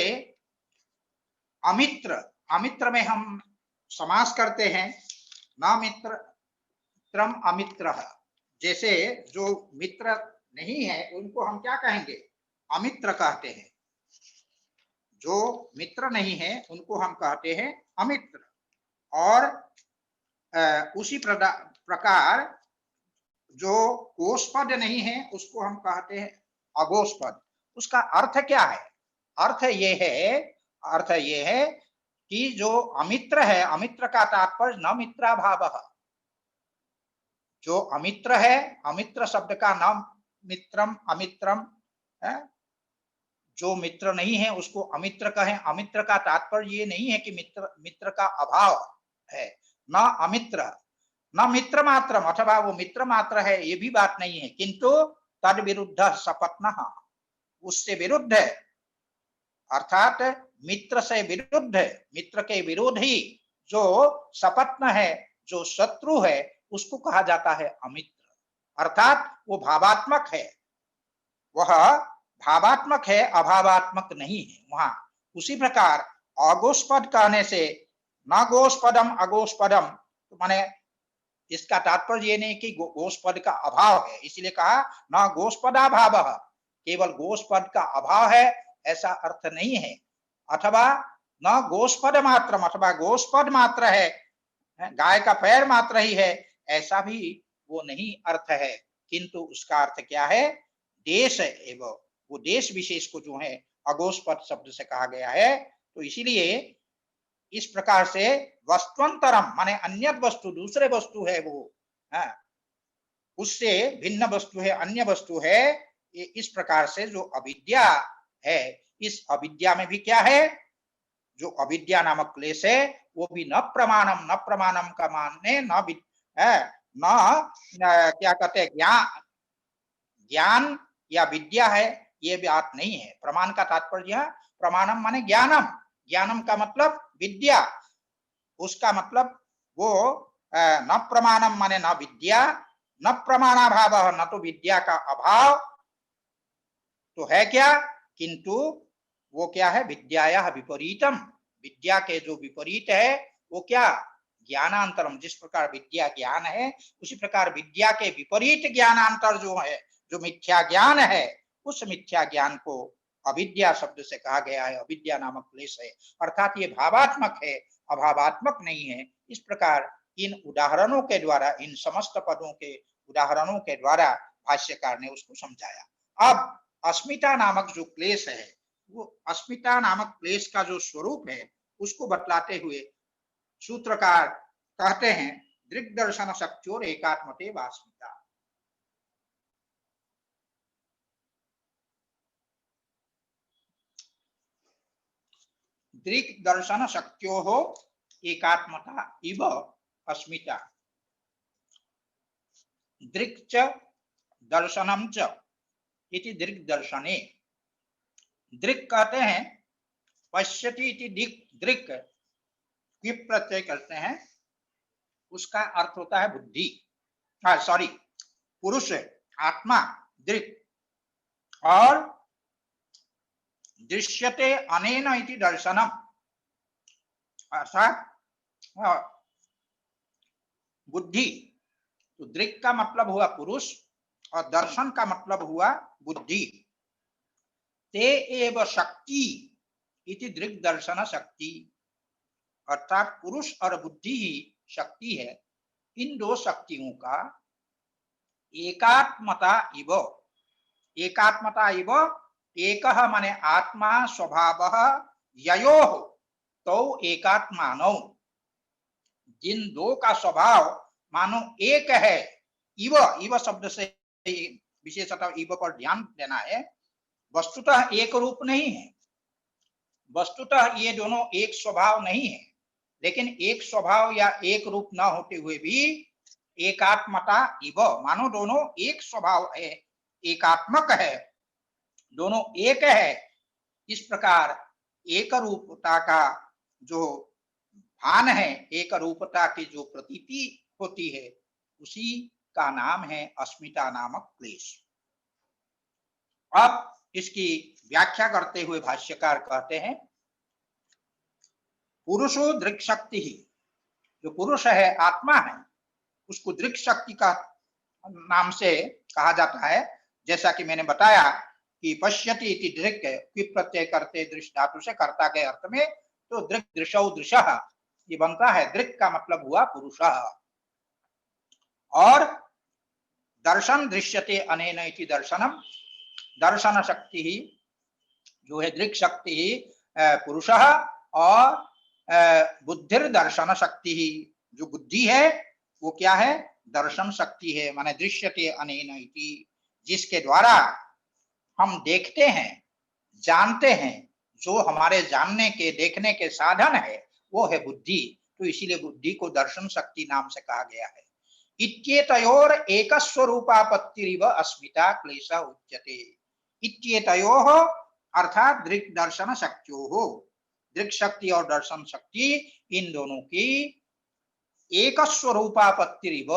अमित्र, अमित्र में हम समास करते हैं, न मित्र त्रम अमित्र, जैसे जो मित्र नहीं है उनको हम क्या कहेंगे? अमित्र कहते हैं। जो मित्र नहीं है उनको हम कहते हैं अमित्र। और उसी प्रकार जो गोष्पद नहीं है उसको हम कहते हैं अगोष्पद। उसका अर्थ क्या है? अर्थ ये है कि जो अमित्र है, अमित्र का तात्पर्य न मित्राभावः, जो अमित्र है, अमित्र शब्द का नाम मित्रम अमित्रम है, जो मित्र नहीं है उसको अमित्र कहें। अमित्र का तात्पर्य ये नहीं है कि मित्र का अभाव है। न अमित्र, न मित्र मात्रम, अथवा वो मित्र मात्र है ये भी बात नहीं है, किंतु तद विरुद्ध सपत्नः, उससे विरुद्ध है, अर्थात मित्र से विरुद्ध, मित्र के विरोधी जो सपत्न है, जो शत्रु है, उसको कहा जाता है अमित्र। अर्थात वो भावात्मक है, वह भावात्मक है, अभावात्मक नहीं है वहां। उसी प्रकार अगोष्पद कहने से न गोष्पदम अगोष्पदम, तो माने इसका तात्पर्य ये नहीं कि गोष्पद का अभाव है, इसलिए कहा न गोष्पदाभाव, केवल गोष्पद का अभाव है ऐसा अर्थ नहीं है। अथवा न गोष्पद मात्रम, अथवा गोष्पद मात्र है, गाय का पैर मात्र ही है, ऐसा भी वो नहीं अर्थ है। किंतु उसका अर्थ क्या है? देश एवं वो देश विशेष को जो है अगोष्पद शब्द से कहा गया है। तो इसीलिए इस प्रकार से वस्तुअंतरम माने अन्य वस्तु, दूसरे वस्तु है वो, उससे भिन्न वस्तु है, अन्य वस्तु है। इस प्रकार से जो अविद्या है, इस अविद्या में भी क्या है? जो अविद्या नामक क्लेश है वो भी न प्रमाणम, न प्रमाणम का मानने न क्या कहते हैं, ज्ञान या विद्या है ये बात नहीं है। प्रमाण का तात्पर्य प्रमाणम माने ज्ञानम, ज्ञानम का मतलब विद्या, उसका मतलब वो न प्रमाणम माने न विद्या न प्रमाणाभाव, न तो विद्या का अभाव तो है क्या, किंतु वो क्या है, विद्याया विपरीतम, विद्या के जो विपरीत है वो क्या, ज्ञानांतरम। जिस प्रकार विद्या ज्ञान है उसी प्रकार विद्या के विपरीत ज्ञानांतर जो है, जो मिथ्या ज्ञान है, उस मिथ्या ज्ञान को अविद्या शब्द से कहा गया है। अविद्या नामक क्लेश है, अर्थात ये भावात्मक है, अभावात्मक नहीं है। इस प्रकार इन उदाहरणों के द्वारा, इन समस्त पदों के उदाहरणों के द्वारा भाष्यकार ने उसको समझाया। अब अस्मिता नामक जो क्लेश है, वो अस्मिता नामक क्लेश का जो स्वरूप है उसको बतलाते हुए सूत्रकार कहते हैं, दृग्दर्शन शक्त्योर एकात्मते वास्मिता। दृग्दर्शन शक्त्योः एकात्मता इव अस्मिता। दृक् च दर्शनम च इति दृग्दर्शने। दृक् कहते हैं, पश्यति इति दृक् क्विप प्रत्यय करते हैं, उसका अर्थ होता है बुद्धि, सॉरी पुरुष, आत्मा, दृक्। और दृश्यते अनेन इति दर्शनम, अर्थात बुद्धि। तो दृक् का मतलब हुआ पुरुष और दर्शन का मतलब हुआ बुद्धि। ते एव शक्ति इति दृक् दर्शन शक्ति, अर्थात पुरुष और बुद्धि ही शक्ति है। इन दो शक्तियों का एकात्मता इव, एकात्मता इव, एकः माने आत्मा स्वभावः, ययोः तौ एकात्मानौ, जिन दो का स्वभाव मानो एक है। इव, इव शब्द से विशेषतः इव पर ध्यान देना है। वस्तुतः एक रूप नहीं है, वस्तुतः ये दोनों एक स्वभाव नहीं है, लेकिन एक स्वभाव या एक रूप न होते हुए भी एकात्मता इव, मानो दोनों एक स्वभाव है, एकात्मक है, दोनों एक है। इस प्रकार एक रूपता का जो भान है, एक रूपता की जो प्रतीति होती है, उसी का नाम है अस्मिता नामक क्लेश। अब इसकी व्याख्या करते हुए भाष्यकार कहते हैं, पुरुषो दृक् शक्ति ही, जो पुरुष है, आत्मा है, उसको दृक् शक्ति का नाम से कहा जाता है। जैसा कि मैंने बताया कि पश्यति इति दृक्, क्विप प्रत्यय करते दृश्य धातु से कर्ता के अर्थ में, तो दृक् दृशौ दृशः ये बनता है। दृक् का मतलब हुआ पुरुषः। और दर्शन दृश्यते अनेन इति दर्शनम, दर्शन शक्ति ही जो है, दृक् शक्ति ही पुरुषः, और बुद्धिर दर्शन शक्ति ही, जो बुद्धि है वो क्या है, दर्शन शक्ति है। माने दृश्यते अनेन इति, जिसके द्वारा हम देखते हैं, जानते हैं, जो हमारे जानने के, देखने के साधन है वो है बुद्धि। तो इसीलिए बुद्धि को दर्शन शक्ति नाम से कहा गया है। इत्येतयोर एकस्वरूपापत्तिरिव अस्मिता क्लेश उच्यते। इत्येतयोः अर्थात दृक् दर्शन शक्त्योः, दृक् शक्ति और दर्शन शक्ति, इन दोनों की एक स्वरूपापत्तिरिव,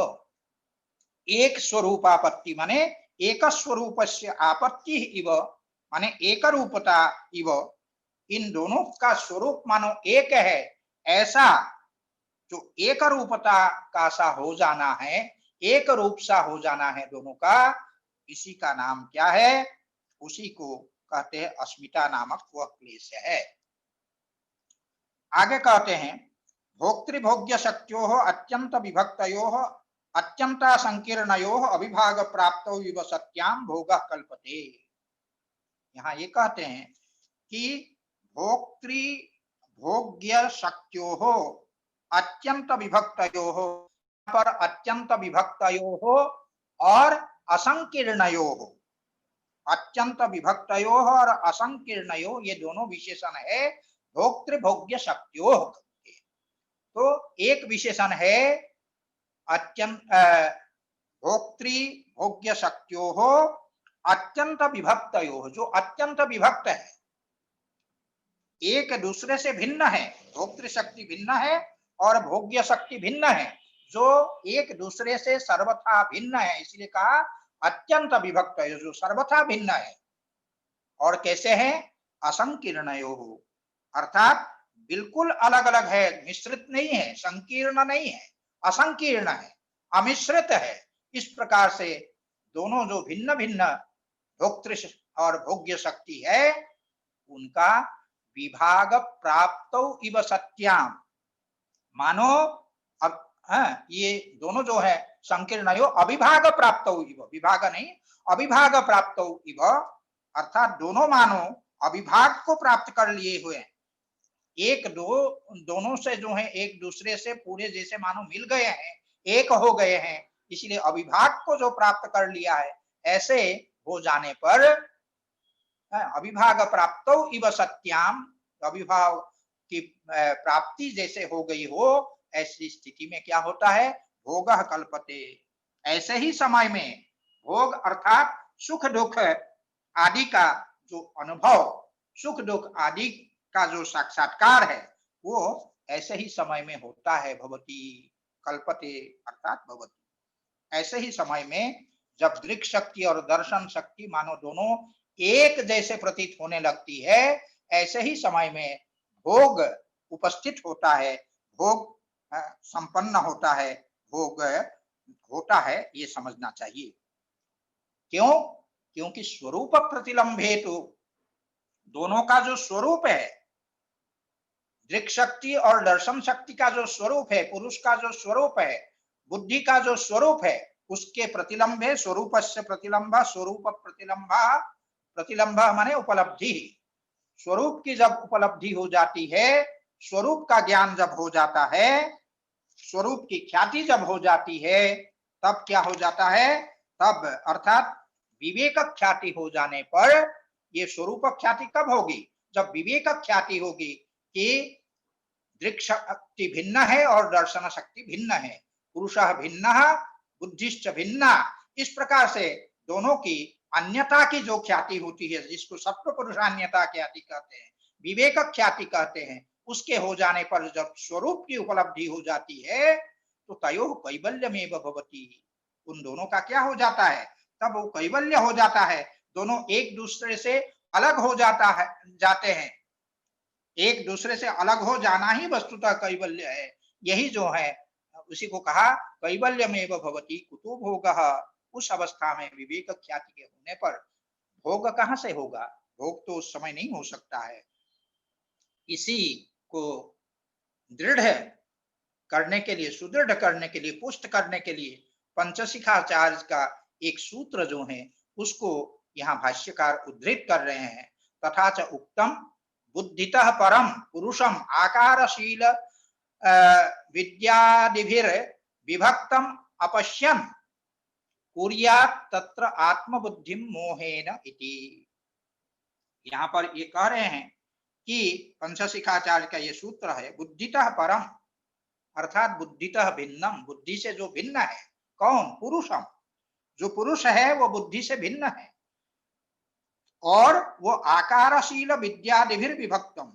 एक स्वरूपापत्ति माने एक स्वरूपस्य आपत्ति इव, माने एक रूपता इव, इन दोनों का स्वरूप मानो एक है, ऐसा जो एक रूपता का सा हो जाना है, एक रूप सा हो जाना है दोनों का, इसी का नाम क्या है, उसी को कहते हैं अस्मिता नामक वह क्लेश है। आगे कहते हैं, भोक्तृभोग्य शक्त्योः अत्यंत विभक्तयोः अत्यंता संकीर्णयोः अविभाग प्राप्तौ इव सत्याम भोगः कल्पते। यहाँ ये कहते हैं कि भोक्तृभोग्य शक्त्योः अत्यंत विभक्तयोः, पर अत्यंत विभक्तयोः और असंकीर्णयोः, अत्यंत विभक्तयोः और असंकीर्णयोः, ये दोनों विशेषण है भोक्तृभोग्य शक्त्योः। तो एक विशेषण है अत्यंत भोक्तृभोग्य शक्त्योः अत्यंत विभक्तयोः, जो अत्यंत विभक्त है, एक दूसरे से भिन्न है। भोक्तृ शक्ति भिन्न है और भोग्य शक्ति भिन्न है, जो एक दूसरे से सर्वथा भिन्न है, इसलिए कहा अत्यंत विभक्त है, जो सर्वथा भिन्न है। और कैसे है? असंकीर्णयो, अर्थात बिल्कुल अलग अलग है, मिश्रित नहीं है, संकीर्ण नहीं है, असंकीर्ण है, अमिश्रित है। इस प्रकार से दोनों जो भिन्न भिन्न भोक्तृ और भोग्य शक्ति है, उनका विभाग प्राप्त इव सत्याम, मानो अब ये दोनों जो है संकीर्ण अविभाग प्राप्त इव, विभाग नहीं अविभाग प्राप्त इव, अर्थात दोनों मानो अविभाग को प्राप्त कर लिए हुए हैं। दोनों से जो है एक दूसरे से पूरे जैसे मानो मिल गए हैं, एक हो गए हैं, इसलिए अविभाग को जो प्राप्त कर लिया है, ऐसे हो जाने पर अविभाग प्राप्त इव सत्याम, अविभाग की प्राप्ति जैसे हो गई हो, ऐसी स्थिति में क्या होता है? भोग कल्पते, ऐसे ही समय में भोग अर्थात सुख दुख आदि का जो अनुभव, सुख दुख आदि का जो साक्षात्कार है, वो ऐसे ही समय में होता है। भवती कल्पते अर्थात भवती, ऐसे ही समय में जब दृक् शक्ति और दर्शन शक्ति मानो दोनों एक जैसे प्रतीत होने लगती है, ऐसे ही समय में भोग उपस्थित होता है, भोग संपन्न होता है, भोग होता है, ये समझना चाहिए। क्यों? क्योंकि स्वरूप प्रतिलंबे, तो दोनों का जो स्वरूप है, दृक् शक्ति और दर्शन शक्ति का जो स्वरूप है, पुरुष का जो स्वरूप है, बुद्धि का जो स्वरूप है, उसके प्रतिलंब है। स्वरूपस्य प्रतिलंब, स्वरूप प्रतिलंब, प्रतिलंब माने उपलब्धि। स्वरूप की जब उपलब्धि हो जाती है, स्वरूप का ज्ञान जब हो जाता है, स्वरूप की ख्याति जब हो जाती है, तब क्या हो जाता है? तब अर्थात विवेक ख्याति हो जाने पर, ये स्वरूप ख्याति कब होगी? जब विवेक ख्याति होगी कि दृक् शक्ति भिन्न है और दर्शन शक्ति भिन्न है, पुरुषः भिन्नः बुद्धिश्च भिन्ना, इस प्रकार से दोनों की अन्यता की जो ख्याति होती है, जिसको सत्व पुरुषान्यता ख्याति कहते हैं, विवेक ख्याति कहते हैं, उसके हो जाने पर जब स्वरूप की उपलब्धि हो जाती है, तो तयोः कैवल्यमेव भवति, उन दोनों का क्या हो जाता है? तब वो कैवल्य हो जाता है, दोनों एक दूसरे से अलग हो जाते हैं। एक दूसरे से अलग हो जाना ही वस्तुतः कैवल्य है। यही जो है, उसी को कहा कैवल्यमेव भवति कुतो भोगः, उस अवस्था में विवेक ख्याति के होने पर भोग कहां से होगा? भोग तो उस समय नहीं हो सकता है। इसी को दृढ़ करने के लिए, सुदृढ़ करने के लिए, पुष्ट करने के लिए पंचशिखाचार्य का एक सूत्र जो है, उसको यहाँ भाष्यकार उद्धृत कर रहे हैं। तथा च उक्तम बुद्धितः परम पुरुषम आकारशील विद्यादिभिर विभक्तम अपश्यन कुर्यात् तत्र आत्मबुद्धिम मोहेन इति। यहाँ पर ये कह रहे हैं कि पंचशिखाचार्य का ये सूत्र है, बुद्धितः परम अर्थात बुद्धितः भिन्नम, बुद्धि से जो भिन्न है। कौन? पुरुषम, जो पुरुष है वो बुद्धि से भिन्न है, और वो आकारशील विद्यादिभिर विभक्तम,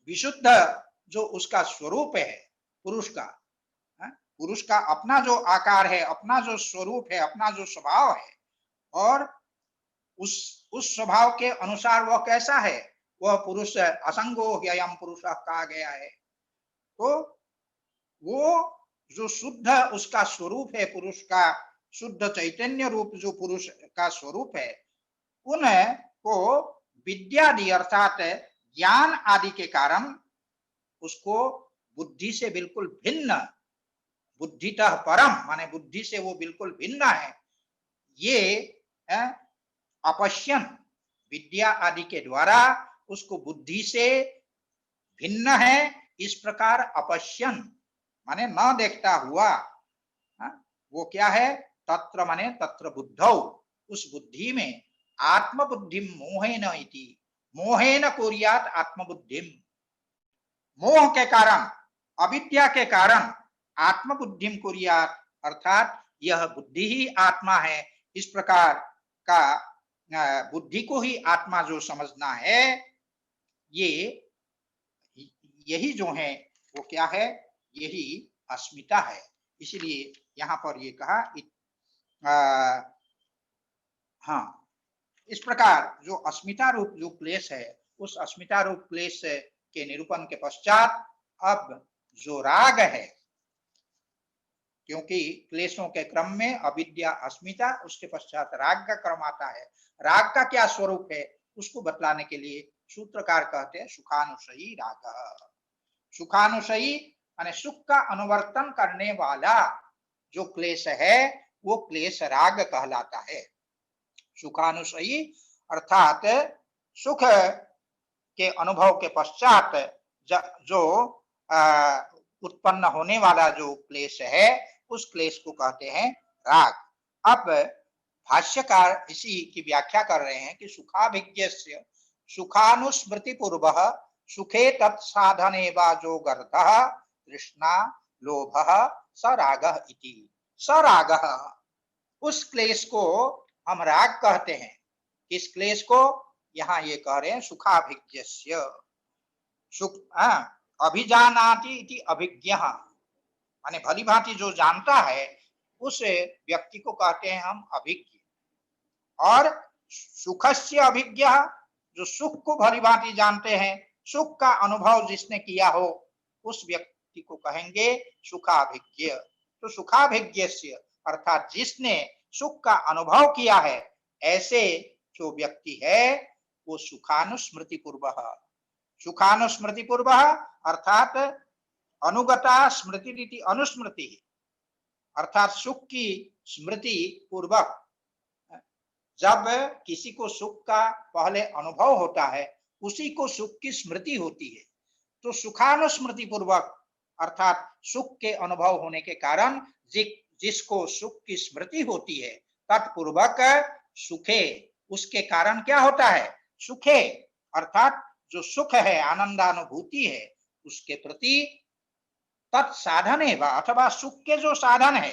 विशुद्ध जो उसका स्वरूप है पुरुष का, पुरुष का अपना जो आकार है, अपना जो स्वरूप है, अपना जो स्वभाव है, और उस स्वभाव के अनुसार वह कैसा है? वह पुरुष असंगो ह्ययम पुरुषः कहा गया है। तो वो जो शुद्ध उसका स्वरूप है, पुरुष का शुद्ध चैतन्य रूप जो पुरुष का स्वरूप है, उनको विद्यादि अर्थात ज्ञान आदि के कारण उसको बुद्धि से बिल्कुल भिन्न, बुद्धितः परम माने बुद्धि से वो बिल्कुल भिन्न है, ये अपश्यन, विद्या आदि के द्वारा उसको बुद्धि से भिन्न है, इस प्रकार अपश्यन माने न देखता हुआ, वो क्या है? तत्र माने तत्र बुद्धौ, उस बुद्धि में आत्मबुद्धिम मोहेन इति, मोहेन कुर्यात् आत्मबुद्धिम, मोह के कारण, अविद्या के कारण आत्मबुद्धिम कुर्यात्, अर्थात यह बुद्धि ही आत्मा है, इस प्रकार का बुद्धि को ही आत्मा जो समझना है, ये यही जो है वो क्या है? यही अस्मिता है। इसलिए यहाँ पर ये कहा आ, हाँ, इस प्रकार जो अस्मिता रूप जो क्लेश है, उस अस्मिता रूप क्लेश के निरूपण के पश्चात अब जो राग है, क्योंकि क्लेशों के क्रम में अविद्या, अस्मिता, उसके पश्चात राग का क्रम आता है। राग का क्या स्वरूप है उसको बतलाने के लिए सूत्रकार कहते हैं सुखानुशयी राग। सुखानुशयी माने सुख का अनुवर्तन करने वाला जो क्लेश है वो क्लेश राग कहलाता है। सुखानुशयी अर्थात सुख के अनुभव के पश्चात जो उत्पन्न होने वाला जो क्लेश है उस क्लेश को कहते हैं राग। अब भाष्यकार इसी की व्याख्या कर रहे हैं कि सुखाभिज्ञस्य सुखानुस्मृति पूर्व सुखे तत्साधने वा जो गर्धः तृष्णा लोभः स रागः इति। स रागः, उस क्लेश को हम राग कहते हैं। किस क्लेश को? यहाँ ये कह रहे हैं सुखाभिज्ञस्य। सुख अभिजानाति इति अभिज्ञः, माने भली भांति जो जानता है उस व्यक्ति को कहते हैं हम अभिज्ञ। और सुखस्य अभिज्ञः, जो सुख को भली भांति जानते हैं, सुख का अनुभव जिसने किया हो उस व्यक्ति को कहेंगे सुखाभिज्ञ। तो सुखाभिज्ञस्य अर्थात जिसने सुख का अनुभव किया है, ऐसे जो व्यक्ति है वो सुखानुस्मृति पूर्वः। सुखानुस्मृति पूर्वः अर्थात अनुगता स्मृति रीति अनुस्मृति, अर्थात सुख की स्मृति पूर्वक। जब किसी को सुख का पहले अनुभव होता है उसी को सुख की स्मृति होती है। तो सुखानुस्मृति पूर्वक अर्थात सुख के अनुभव होने के कारण जिसको सुख की स्मृति होती है तत्पूर्वक सुखे, उसके कारण क्या होता है? सुखे अर्थात जो सुख है, आनंदानुभूति है, उसके प्रति तत्साधने वा अथवा सुख के जो साधन है,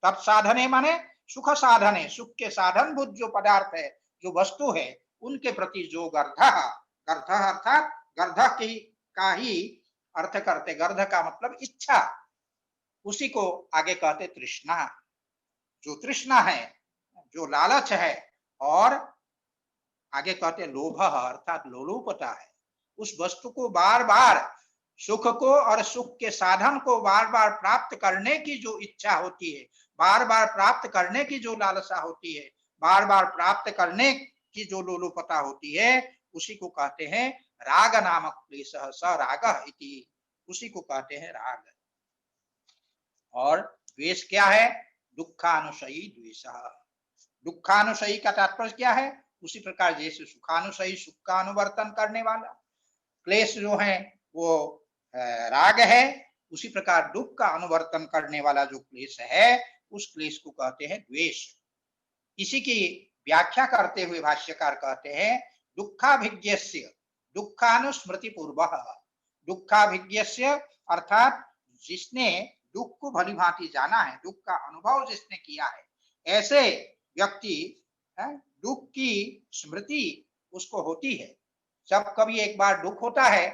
तत्साधने माने सुख साधने, सुख के साधनभूत जो पदार्थ है, जो वस्तु है, उनके प्रति जो गर्धः, गर्धः अर्थात गर्धः की का ही अर्थ करते, गर्ध का मतलब इच्छा, उसी को आगे कहते तृष्णा। जो तृष्णा है, जो लालच है, और आगे कहते लोभ अर्थात लोलुपता है। उस वस्तु को बार बार, सुख को और सुख के साधन को बार बार प्राप्त करने की जो इच्छा होती है, बार बार प्राप्त करने की जो लालसा होती है, बार बार प्राप्त करने की जो लोलुपता होती है, उसी को कहते हैं राग नामक क्लेशः स रागः इति। उसी को कहते हैं राग। और द्वेष क्या है? दुखानुशयी द्वेषः। दुखानुशयी का तात्पर्य क्या है? उसी प्रकार जैसे सुखानुशयी सुख का अनुवर्तन करने वाला क्लेश जो है वो राग है, उसी प्रकार दुख का अनुवर्तन करने वाला जो क्लेश है उस क्लेश को कहते हैं द्वेष। इसी की व्याख्या करते हुए भाष्यकार कहते हैं दुखाभिज्ञस्य दुखानुस्मृति पूर्वः। दुखाभिज्ञस्य अर्थात जिसने दुख को भली भांति जाना है, दुख का अनुभव जिसने किया है, ऐसे व्यक्ति दुख की स्मृति उसको होती है। जब कभी एक बार दुख होता है,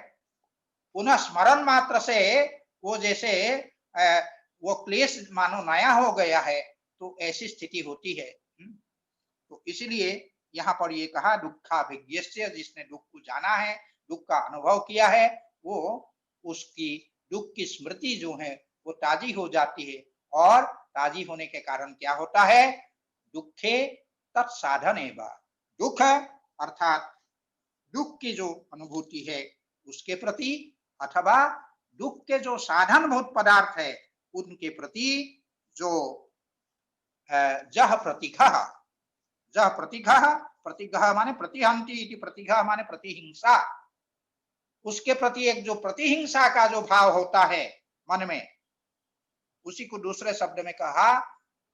पुनः स्मरण मात्र से वो जैसे वो क्लेश मानो नया हो गया है, तो ऐसी स्थिति होती है। तो इसलिए यहाँ पर ये कहा दुखाभिज्ञस्य, जिसने दुख को जाना है, दुख का अनुभव किया है, वो उसकी दुख की स्मृति जो है वो ताजी हो जाती है। और ताजी होने के कारण क्या होता है? दुखे तत्साधनेवा, दुख अर्थात दुख की जो अनुभूति है उसके प्रति, अथवा दुख के जो साधनभूत पदार्थ है उनके प्रति जो जह प्रतिघः, जह प्रतिघः, प्रतिघः माने प्रतिहंति इति, प्रतिघः माने प्रतिहिंसा, उसके प्रति एक जो प्रतिहिंसा का जो भाव होता है मन में, उसी को दूसरे शब्द में कहा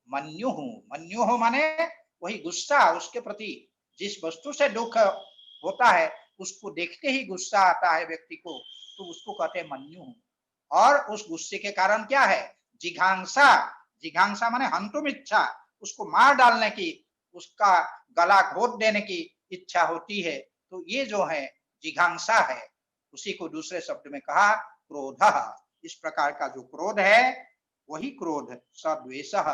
मन्युः। मन्युः माने वही गुस्सा, उसके प्रति जिस वस्तु से दुख होता है उसको देखते ही गुस्सा आता है व्यक्ति को, तो उसको कहते हैं मन्युः। और उस गुस्से के कारण क्या है? जिघांसा। जिघांसा माने हंतुम इच्छा, उसको मार डालने की, उसका गला घोट देने की इच्छा होती है। तो ये जो है जिघांसा है, उसी को दूसरे शब्द में कहा क्रोधः। इस प्रकार का जो क्रोध है वही क्रोध सद्वेषः,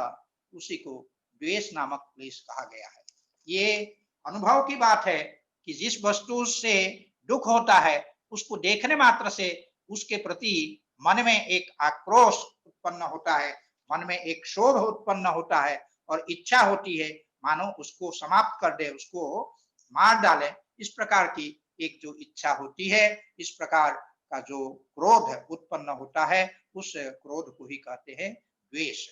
उसी को द्वेष नामक क्लेश कहा गया है। ये अनुभव की बात है कि जिस वस्तु से दुख होता है उसको देखने मात्र से उसके प्रति मन में एक आक्रोश उत्पन्न होता है, मन में एक क्षोभ उत्पन्न होता है और इच्छा होती है मानो उसको समाप्त कर दे, उसको मार डाले। इस प्रकार की एक जो इच्छा होती है, इस प्रकार का जो क्रोध उत्पन्न होता है, उस क्रोध को ही कहते हैं द्वेष।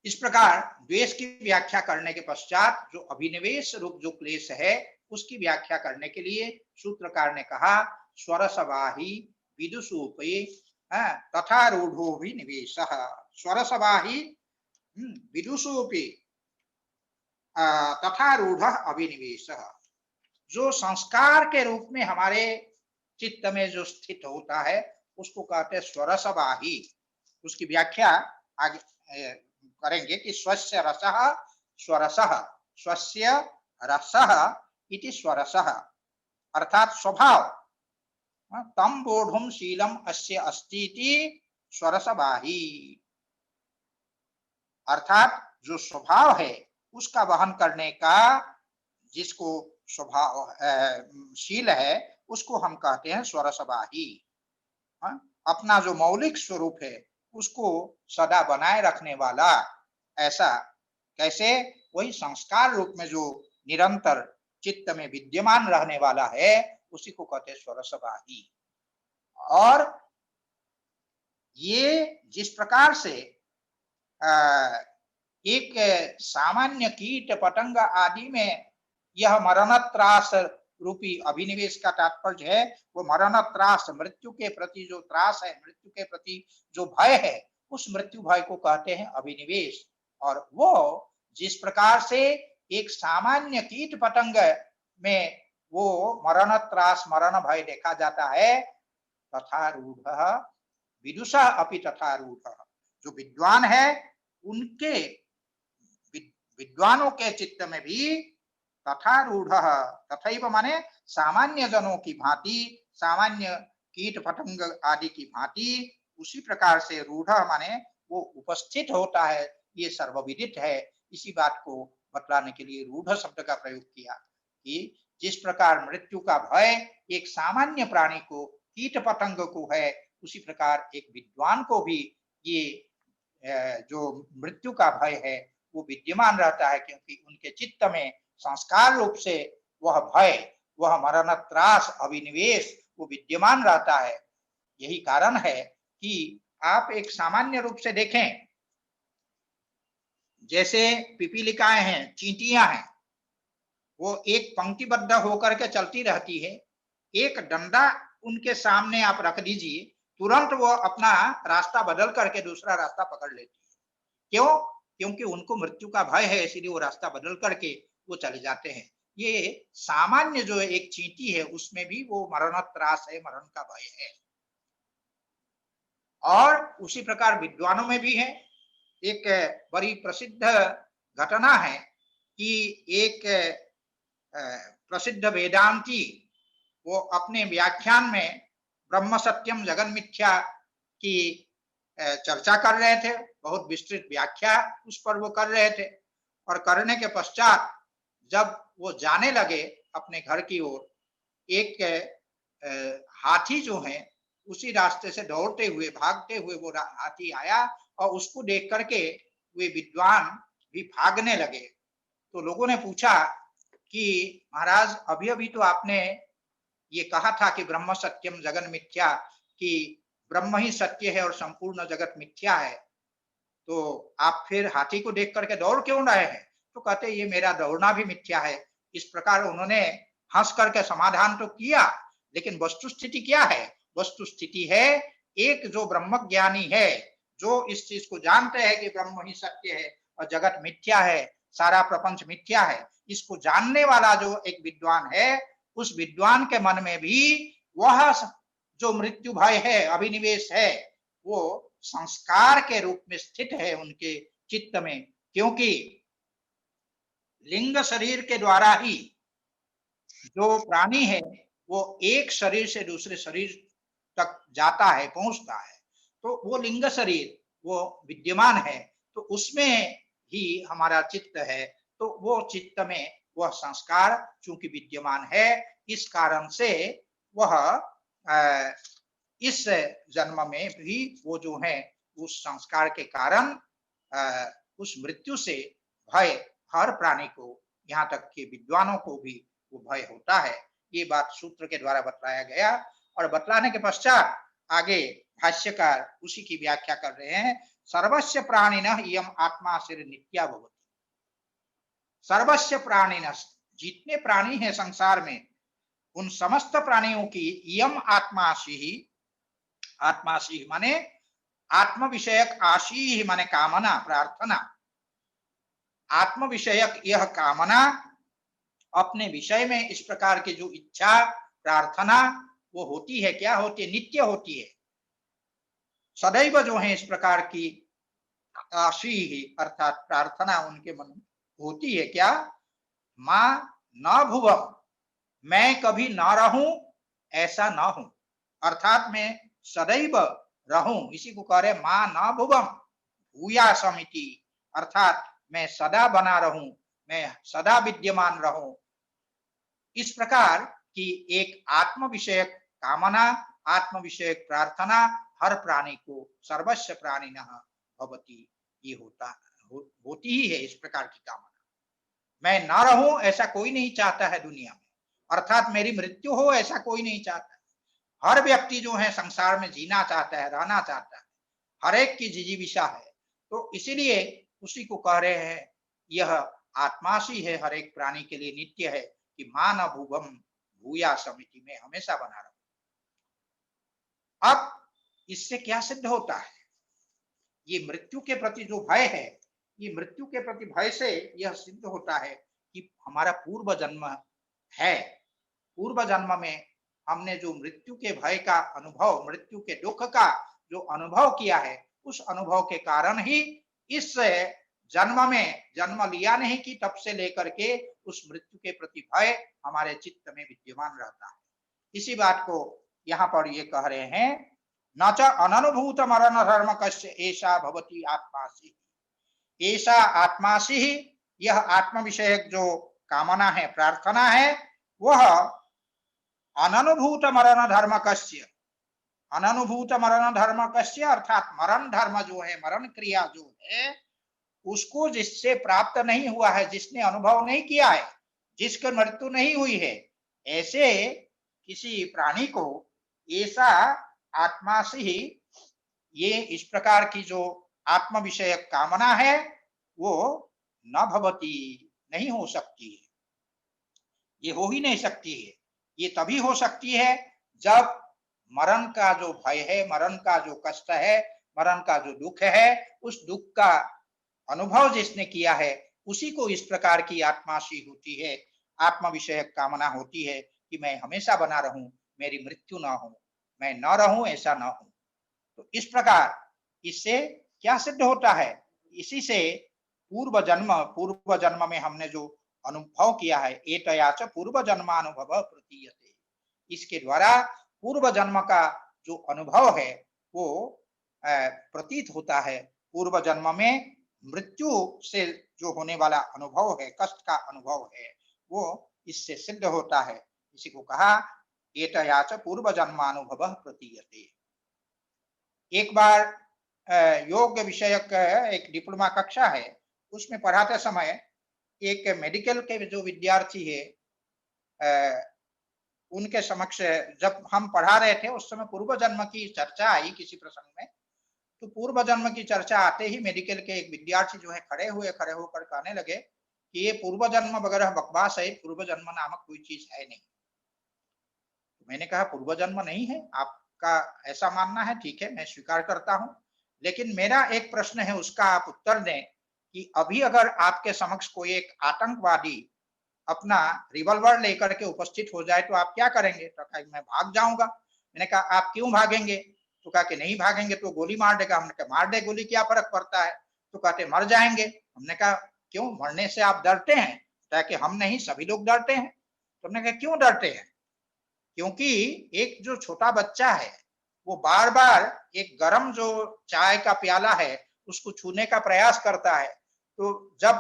इस प्रकार द्वेष की व्याख्या करने के पश्चात जो अभिनिवेश रूप जो क्लेश है उसकी व्याख्या करने के लिए सूत्रकार ने कहा स्वरसवाही विदुषोपे तथा रूढ़ो भी निवेशः। स्वरसवाही विदुषोपे तथा रूढ़ अभिनिवेशः, जो संस्कार के रूप में हमारे चित्त में जो स्थित होता है उसको कहते हैं स्वरसवाही। उसकी व्याख्या आगे करेंगे कि स्वस्य रसः स्वरसः, स्वस्य रसः इति स्वरसः, अर्थात स्वभाव। तम बोधुम शीलम अस्य अस्ति इति स्वरसवाही, अर्थात जो स्वभाव है उसका वहन करने का जिसको स्वभाव शील है उसको हम कहते हैं स्वरसवाही। अपना जो मौलिक स्वरूप है उसको सदा बनाए रखने वाला, ऐसा कैसे? वही संस्कार रूप में जो निरंतर चित्त में विद्यमान रहने वाला है उसी को कहते हैं स्वरसवाही। और ये जिस प्रकार से एक सामान्य कीट पतंग आदि में यह मरण त्रास रूपी अभिनिवेश का तात्पर्य है, वो मरण त्रास मृत्यु के प्रति जो त्रास है, मृत्यु के प्रति जो भय है, उस मृत्यु भय को कहते हैं अभिनिवेश। और वो जिस प्रकार से एक सामान्य कीट पतंग में वो मरण त्रास मरण भय देखा जाता है, तथा रूढ़ विदुषा अपि तथा रूढ़, जो विद्वान है उनके विद्वानों के चित्त में भी तथा रूढ़, तथैव माने सामान्य जनों की भांति, सामान्य कीट पतंग आदि की भांति उसी प्रकार से रूढ़ माने वो उपस्थित होता है, ये सर्वविदित है। इसी बात को बतलाने के लिए रूढ़ शब्द का प्रयोग किया कि जिस प्रकार मृत्यु का भय एक सामान्य प्राणी को कीट पतंग को है, उसी प्रकार एक विद्वान को भी ये जो मृत्यु का भय है वो विद्यमान रहता है, क्योंकि उनके चित्त में संस्कार रूप से वह भय, वह मरण त्रास अभिनिवेश वो विद्यमान रहता है। यही कारण है कि आप एक सामान्य रूप से देखें, जैसे पिपीलिकाएं हैं, चींटियां हैं, वो एक पंक्तिबद्ध होकर के चलती रहती है। एक डंडा उनके सामने आप रख दीजिए, तुरंत वो अपना रास्ता बदल करके दूसरा रास्ता पकड़ लेती है। क्यों? क्योंकि उनको मृत्यु का भय है, इसलिए वो रास्ता बदल करके वो चले जाते हैं। ये सामान्य जो एक चींटी है उसमें भी वो मरण त्रास है, मरण का भय है। और उसी प्रकार विद्वानों में भी है। एक बड़ी प्रसिद्ध घटना है कि एक प्रसिद्ध वेदांती वो अपने व्याख्यान में ब्रह्म सत्यम जगन मिथ्या की चर्चा कर रहे थे, बहुत विस्तृत व्याख्या उस पर वो कर रहे थे। और करने के पश्चात जब वो जाने लगे अपने घर की ओर, एक हाथी जो है उसी रास्ते से दौड़ते हुए भागते हुए वो हाथी आया और उसको देख करके वे विद्वान भी भागने लगे। तो लोगों ने पूछा कि महाराज अभी अभी तो आपने ये कहा था कि ब्रह्म सत्यम जगन मिथ्या, कि ब्रह्म ही सत्य है और संपूर्ण जगत मिथ्या है, तो आप फिर हाथी को देख करके दौड़ क्यों रहे हैं? तो कहते ये मेरा दौड़ना भी मिथ्या है। इस प्रकार उन्होंने हंस करके समाधान तो किया, लेकिन वस्तु स्थिति क्या है? वस्तु स्थिति है एक जो ब्रह्म ज्ञानी है, जो इस चीज को जानते हैं कि ब्रह्म ही सत्य है और जगत मिथ्या है, सारा प्रपंच मिथ्या है, इसको जानने वाला जो एक विद्वान है, उस विद्वान के मन में भी वह जो मृत्यु भय है, अभिनिवेश है, वो संस्कार के रूप में स्थित है उनके चित्त में। क्योंकि लिंग शरीर के द्वारा ही जो प्राणी है वो एक शरीर से दूसरे शरीर तक जाता है, पहुंचता है, तो वो लिंग शरीर वो विद्यमान है, तो उसमें ही हमारा चित्त है, तो वो चित्त में वह संस्कार चूंकि विद्यमान है, इस कारण से वह इस जन्म में भी वो जो है उस संस्कार के कारण उस मृत्यु से भय हर प्राणी को, यहाँ तक कि विद्वानों को भी वो भय होता है। ये बात सूत्र के द्वारा बतलाया गया, और बतलाने के पश्चात आगे भाष्यकार उसी की व्याख्या कर रहे हैं। सर्वस्य प्राणिनः इयम् आत्मा सिर नित्या भवति। सर्वस्य प्राणिनः, जितने प्राणी हैं संसार में, उन समस्त प्राणियों की इयम् आत्मासी, आत्मासी माने आत्म विषयक, आशी माने कामना, प्रार्थना, आत्म विषयक यह कामना, अपने विषय में इस प्रकार की जो इच्छा प्रार्थना वो होती है, क्या होती है? नित्य होती है, सदैव जो है इस प्रकार की आशी ही अर्थात प्रार्थना उनके मन में होती है। क्या? मां न भुवम, मैं कभी ना रहूं ऐसा ना हूं, अर्थात मैं सदैव रहूं, इसी को कह रहे मां न भुवम भूया समिति, अर्थात मैं सदा बना रहूं, मैं सदा विद्यमान रहूं। इस प्रकार की एक आत्म विषयक कामना, आत्म विषयक प्रार्थना हर प्राणी को, सर्वस्व प्राणिनः भवति, ये होती ही है इस प्रकार की कामना। मैं ना रहूं ऐसा कोई नहीं चाहता है दुनिया में, अर्थात मेरी मृत्यु हो ऐसा कोई नहीं चाहता है। हर व्यक्ति जो है संसार में जीना चाहता है, रहना चाहता है, हर एक की जिजीविषा है, तो इसीलिए उसी को कह रहे हैं यह आत्मासी है, हर एक प्राणी के लिए नित्य है कि मान भूवम भूया समिति में हमेशा बना रहूं। अब इससे क्या सिद्ध होता है? ये मृत्यु के प्रति जो भय है, ये मृत्यु के प्रति भय से यह सिद्ध होता है कि हमारा पूर्व जन्म है, पूर्व जन्म में हमने जो मृत्यु के भय का अनुभव, मृत्यु के दुख का जो अनुभव किया है, उस अनुभव के कारण ही इस जन्म में जन्म लिया नहीं कि तब से लेकर के उस मृत्यु के प्रति भय हमारे चित्त में विद्यमान रहता है। इसी बात को यहाँ पर ये कह रहे हैं, न च अननुभूत मरण धर्म कस्य ऐसा भवति आत्मासी, ऐसा आत्मासी, यह आत्म विषयक जो कामना है, प्रार्थना है, वह अननुभूत मरण धर्म कस्य, अननुभूत मरण धर्म कस्य अर्थात मरण धर्म जो है, मरण क्रिया जो है, उसको जिससे प्राप्त नहीं हुआ है, जिसने अनुभव नहीं किया है, जिसकी मृत्यु नहीं हुई है, ऐसे किसी प्राणी को ऐसा आत्मा से ही ये इस प्रकार की जो आत्म विषयक कामना है वो न भवती, नहीं हो सकती है, ये हो ही नहीं सकती है। ये तभी हो सकती है जब मरण का जो भय है, मरण का जो कष्ट है, मरण का जो दुख है, उस दुख का अनुभव जिसने किया है उसी को इस प्रकार की आत्माशी होती है, आत्म विषयक कामना होती है कि मैं हमेशा बना रहूं, मेरी मृत्यु ना हो, मैं न रहूं ऐसा ना हो। तो इस प्रकार इससे क्या सिद्ध होता है? इसी से पूर्व जन्म में हमने जो अनुभव किया है, एतया च पूर्व जन्मानुभव प्रतीयते, इसके द्वारा पूर्व जन्म का जो अनुभव है वो प्रतीत होता है। पूर्व जन्म में मृत्यु से जो होने वाला अनुभव है, कष्ट का अनुभव है, वो इससे सिद्ध होता है। इसी को कहा एतया च पूर्व जन्मानुभव प्रतीयते। एक बार योग विषयक एक डिप्लोमा कक्षा है, उसमें पढ़ाते समय एक मेडिकल के जो विद्यार्थी है, उनके समक्ष जब हम पढ़ा रहे थे उस समय पूर्व जन्म की चर्चा आई किसी प्रसंग में, तो पूर्व जन्म की चर्चा आते ही मेडिकल के एक विद्यार्थी जो है खड़े होकर कहने लगे कि ये पूर्व जन्म वगैरह बकवास है, पूर्व जन्म नामक कोई चीज है नहीं। तो मैंने कहा पूर्व जन्म नहीं है, आपका ऐसा मानना है, ठीक है, मैं स्वीकार करता हूं, लेकिन मेरा एक प्रश्न है, उसका आप उत्तर दें कि अभी अगर आपके समक्ष कोई एक आतंकवादी अपना रिवॉल्वर लेकर के उपस्थित हो जाए तो आप क्या करेंगे? तो कहा मैं भाग जाऊंगा। मैंने कहा आप क्यों भागेंगे? तो कहा कि नहीं भागेंगे तो गोली मार देगा। हमने कहा मार दे गोली, क्या फर्क पड़ता है? तो कहते मर जाएंगे। हमने कहा क्यों, मरने से आप डरते हैं? ताकि हम नहीं, सभी लोग डरते हैं। तो हमने कहा क्यों डरते हैं? क्योंकि एक जो छोटा बच्चा है वो बार बार एक गर्म जो चाय का प्याला है उसको छूने का प्रयास करता है। तो जब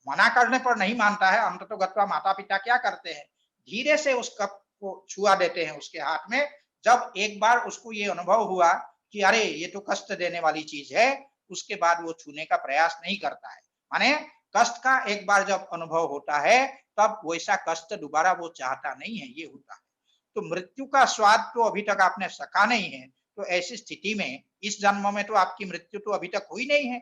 मना करने पर नहीं मानता है, अंततोगत्वा माता पिता क्या करते हैं, धीरे से उस कप को छुआ देते हैं उसके हाथ में। जब एक बार उसको ये अनुभव हुआ कि अरे ये तो कष्ट देने वाली चीज है, उसके बाद वो छूने का प्रयास नहीं करता है। माने कष्ट का एक बार जब अनुभव होता है तब वैसा कष्ट दोबारा वो चाहता नहीं है, ये होता है। तो मृत्यु का स्वाद तो अभी तक आपने सका नहीं है, तो ऐसी स्थिति में इस जन्म में तो आपकी मृत्यु तो अभी तक हुई नहीं है,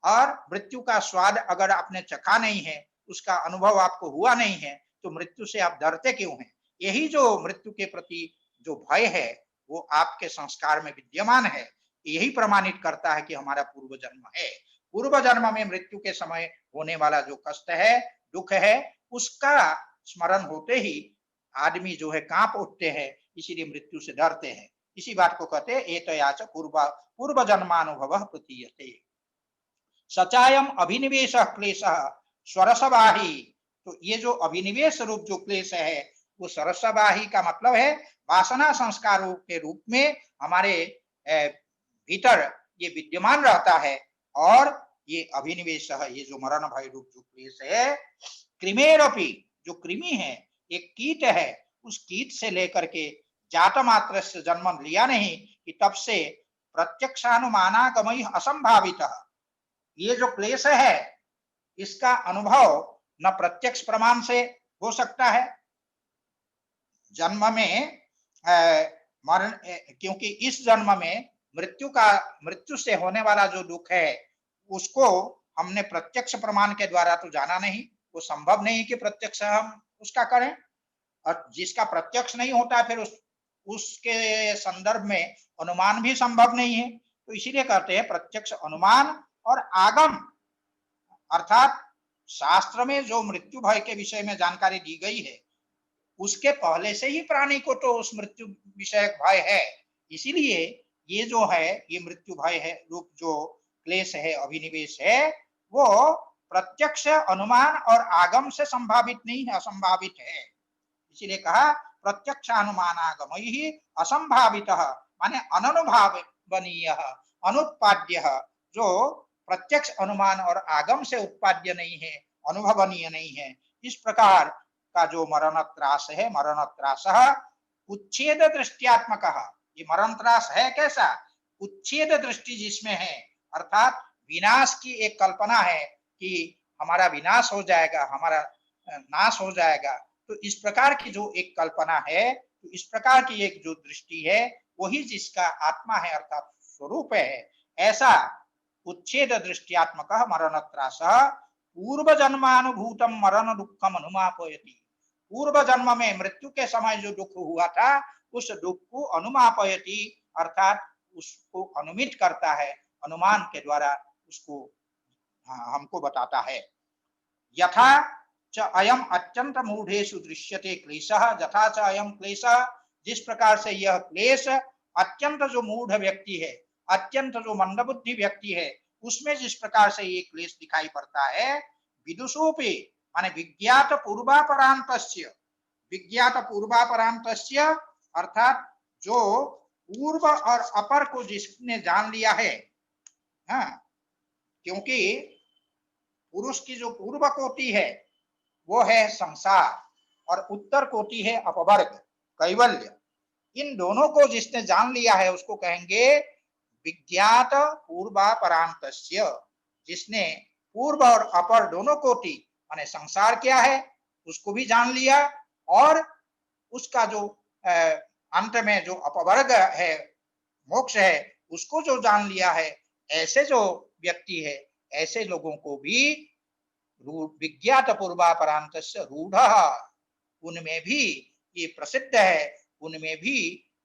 और मृत्यु का स्वाद अगर आपने चखा नहीं है, उसका अनुभव आपको हुआ नहीं है, तो मृत्यु से आप डरते क्यों हैं? यही जो मृत्यु के प्रति जो भय है वो आपके संस्कार में विद्यमान है। यही प्रमाणित करता है कि हमारा पूर्व जन्म है। पूर्व जन्म में मृत्यु के समय होने वाला जो कष्ट है, दुख है, उसका स्मरण होते ही आदमी जो है कांप उठते हैं, इसीलिए मृत्यु से डरते हैं। इसी बात को कहते हैं एतयाच पूर्व जन्मानुभव प्रतीयते। सचायम अभिनिवेश क्लेश स्वरसवाही। तो ये जो अभिनिवेश रूप जो क्लेश है वो सरसवाही का मतलब है वासना संस्कारों के रूप में हमारे भीतर ये विद्यमान रहता है। और ये अभिनिवेश ये जो मरण भय रूप जो क्लेश है, कृमेरपि जो कृमि है, एक कीट है, उस कीट से लेकर के जात मात्र से जन्म लिया नहीं कि तब से प्रत्यक्षानुमानागमय असंभावित। ये जो क्लेश है इसका अनुभव न प्रत्यक्ष प्रमाण से हो सकता है जन्म में मरण, क्योंकि इस जन्म में मृत्यु से होने वाला जो दुख है उसको हमने प्रत्यक्ष प्रमाण के द्वारा तो जाना नहीं, वो संभव नहीं कि प्रत्यक्ष हम उसका करें। और जिसका प्रत्यक्ष नहीं होता फिर उसके संदर्भ में अनुमान भी संभव नहीं है। तो इसीलिए कहते हैं प्रत्यक्ष अनुमान और आगम, अर्थात शास्त्र में जो मृत्यु भय के विषय में जानकारी दी गई है उसके पहले से ही प्राणी को तो उस मृत्यु विषयक भय है। इसीलिए ये जो है ये मृत्यु भय है रूप जो क्लेश है, अभिनिवेश है, वो प्रत्यक्ष अनुमान और आगम से संभावित नहीं है, असंभावित है। इसीलिए कहा प्रत्यक्षानुमानागम ही असंभावित माने अननुभावनीय अनुत्पाद्य, जो प्रत्यक्ष अनुमान और आगम से उत्पाद्य नहीं है, अनुभवनीय नहीं है। इस प्रकार का जो मरण त्रास है, मरण त्रास उच्छेद दृष्टियात्मक। ये मरण त्रास है कैसा? उच्छेद दृष्टि जिसमें है, अर्थात विनाश की एक कल्पना है कि हमारा विनाश हो जाएगा, हमारा नाश हो जाएगा। तो इस प्रकार की जो एक कल्पना है, तो इस प्रकार की एक जो दृष्टि है वही जिसका आत्मा है अर्थात स्वरूप है। ऐसा उच्छेद दृष्टियात्मक मरण त्रास पूर्व जन्मानुभूतम मरण दुखम अनुमापयति। पूर्व जन्म में मृत्यु के समय जो दुख हुआ था उस दुख को अनुमापयति, अर्थात उसको अनुमित करता है, अनुमान के द्वारा उसको हमको बताता है। यथा च अयम अत्यंत मूढ़ेषु दृश्यते क्लेशः यथा च अयम क्लेशः, जिस प्रकार से यह क्लेश अत्यंत जो मूढ़ व्यक्ति है, अत्यंत जो मंदबुद्धि व्यक्ति है, उसमें जिस प्रकार से ये क्लेश दिखाई पड़ता है, विदुषोपि माने विज्ञात पूर्वापरांतस्य, विज्ञात पूर्वापरांतस्य अर्थात जो पूर्व और अपर को जिसने जान लिया है, हाँ, क्योंकि पुरुष की जो पूर्व कोटि है वो है संसार और उत्तर कोटि है अपवर्ग कैवल्य। इन दोनों को जिसने जान लिया है उसको कहेंगे विज्ञात पूर्वापरांतस्य, जिसने पूर्व और अपर दोनों कोटि माने संसार क्या है उसको भी जान लिया, और उसका जो अंत में जो अपवर्ग है, मोक्ष है, उसको जो जान लिया है, ऐसे जो व्यक्ति है ऐसे लोगों को भी विज्ञात पूर्वापरांतस्य रूढ़, उनमें भी ये प्रसिद्ध है, उनमें भी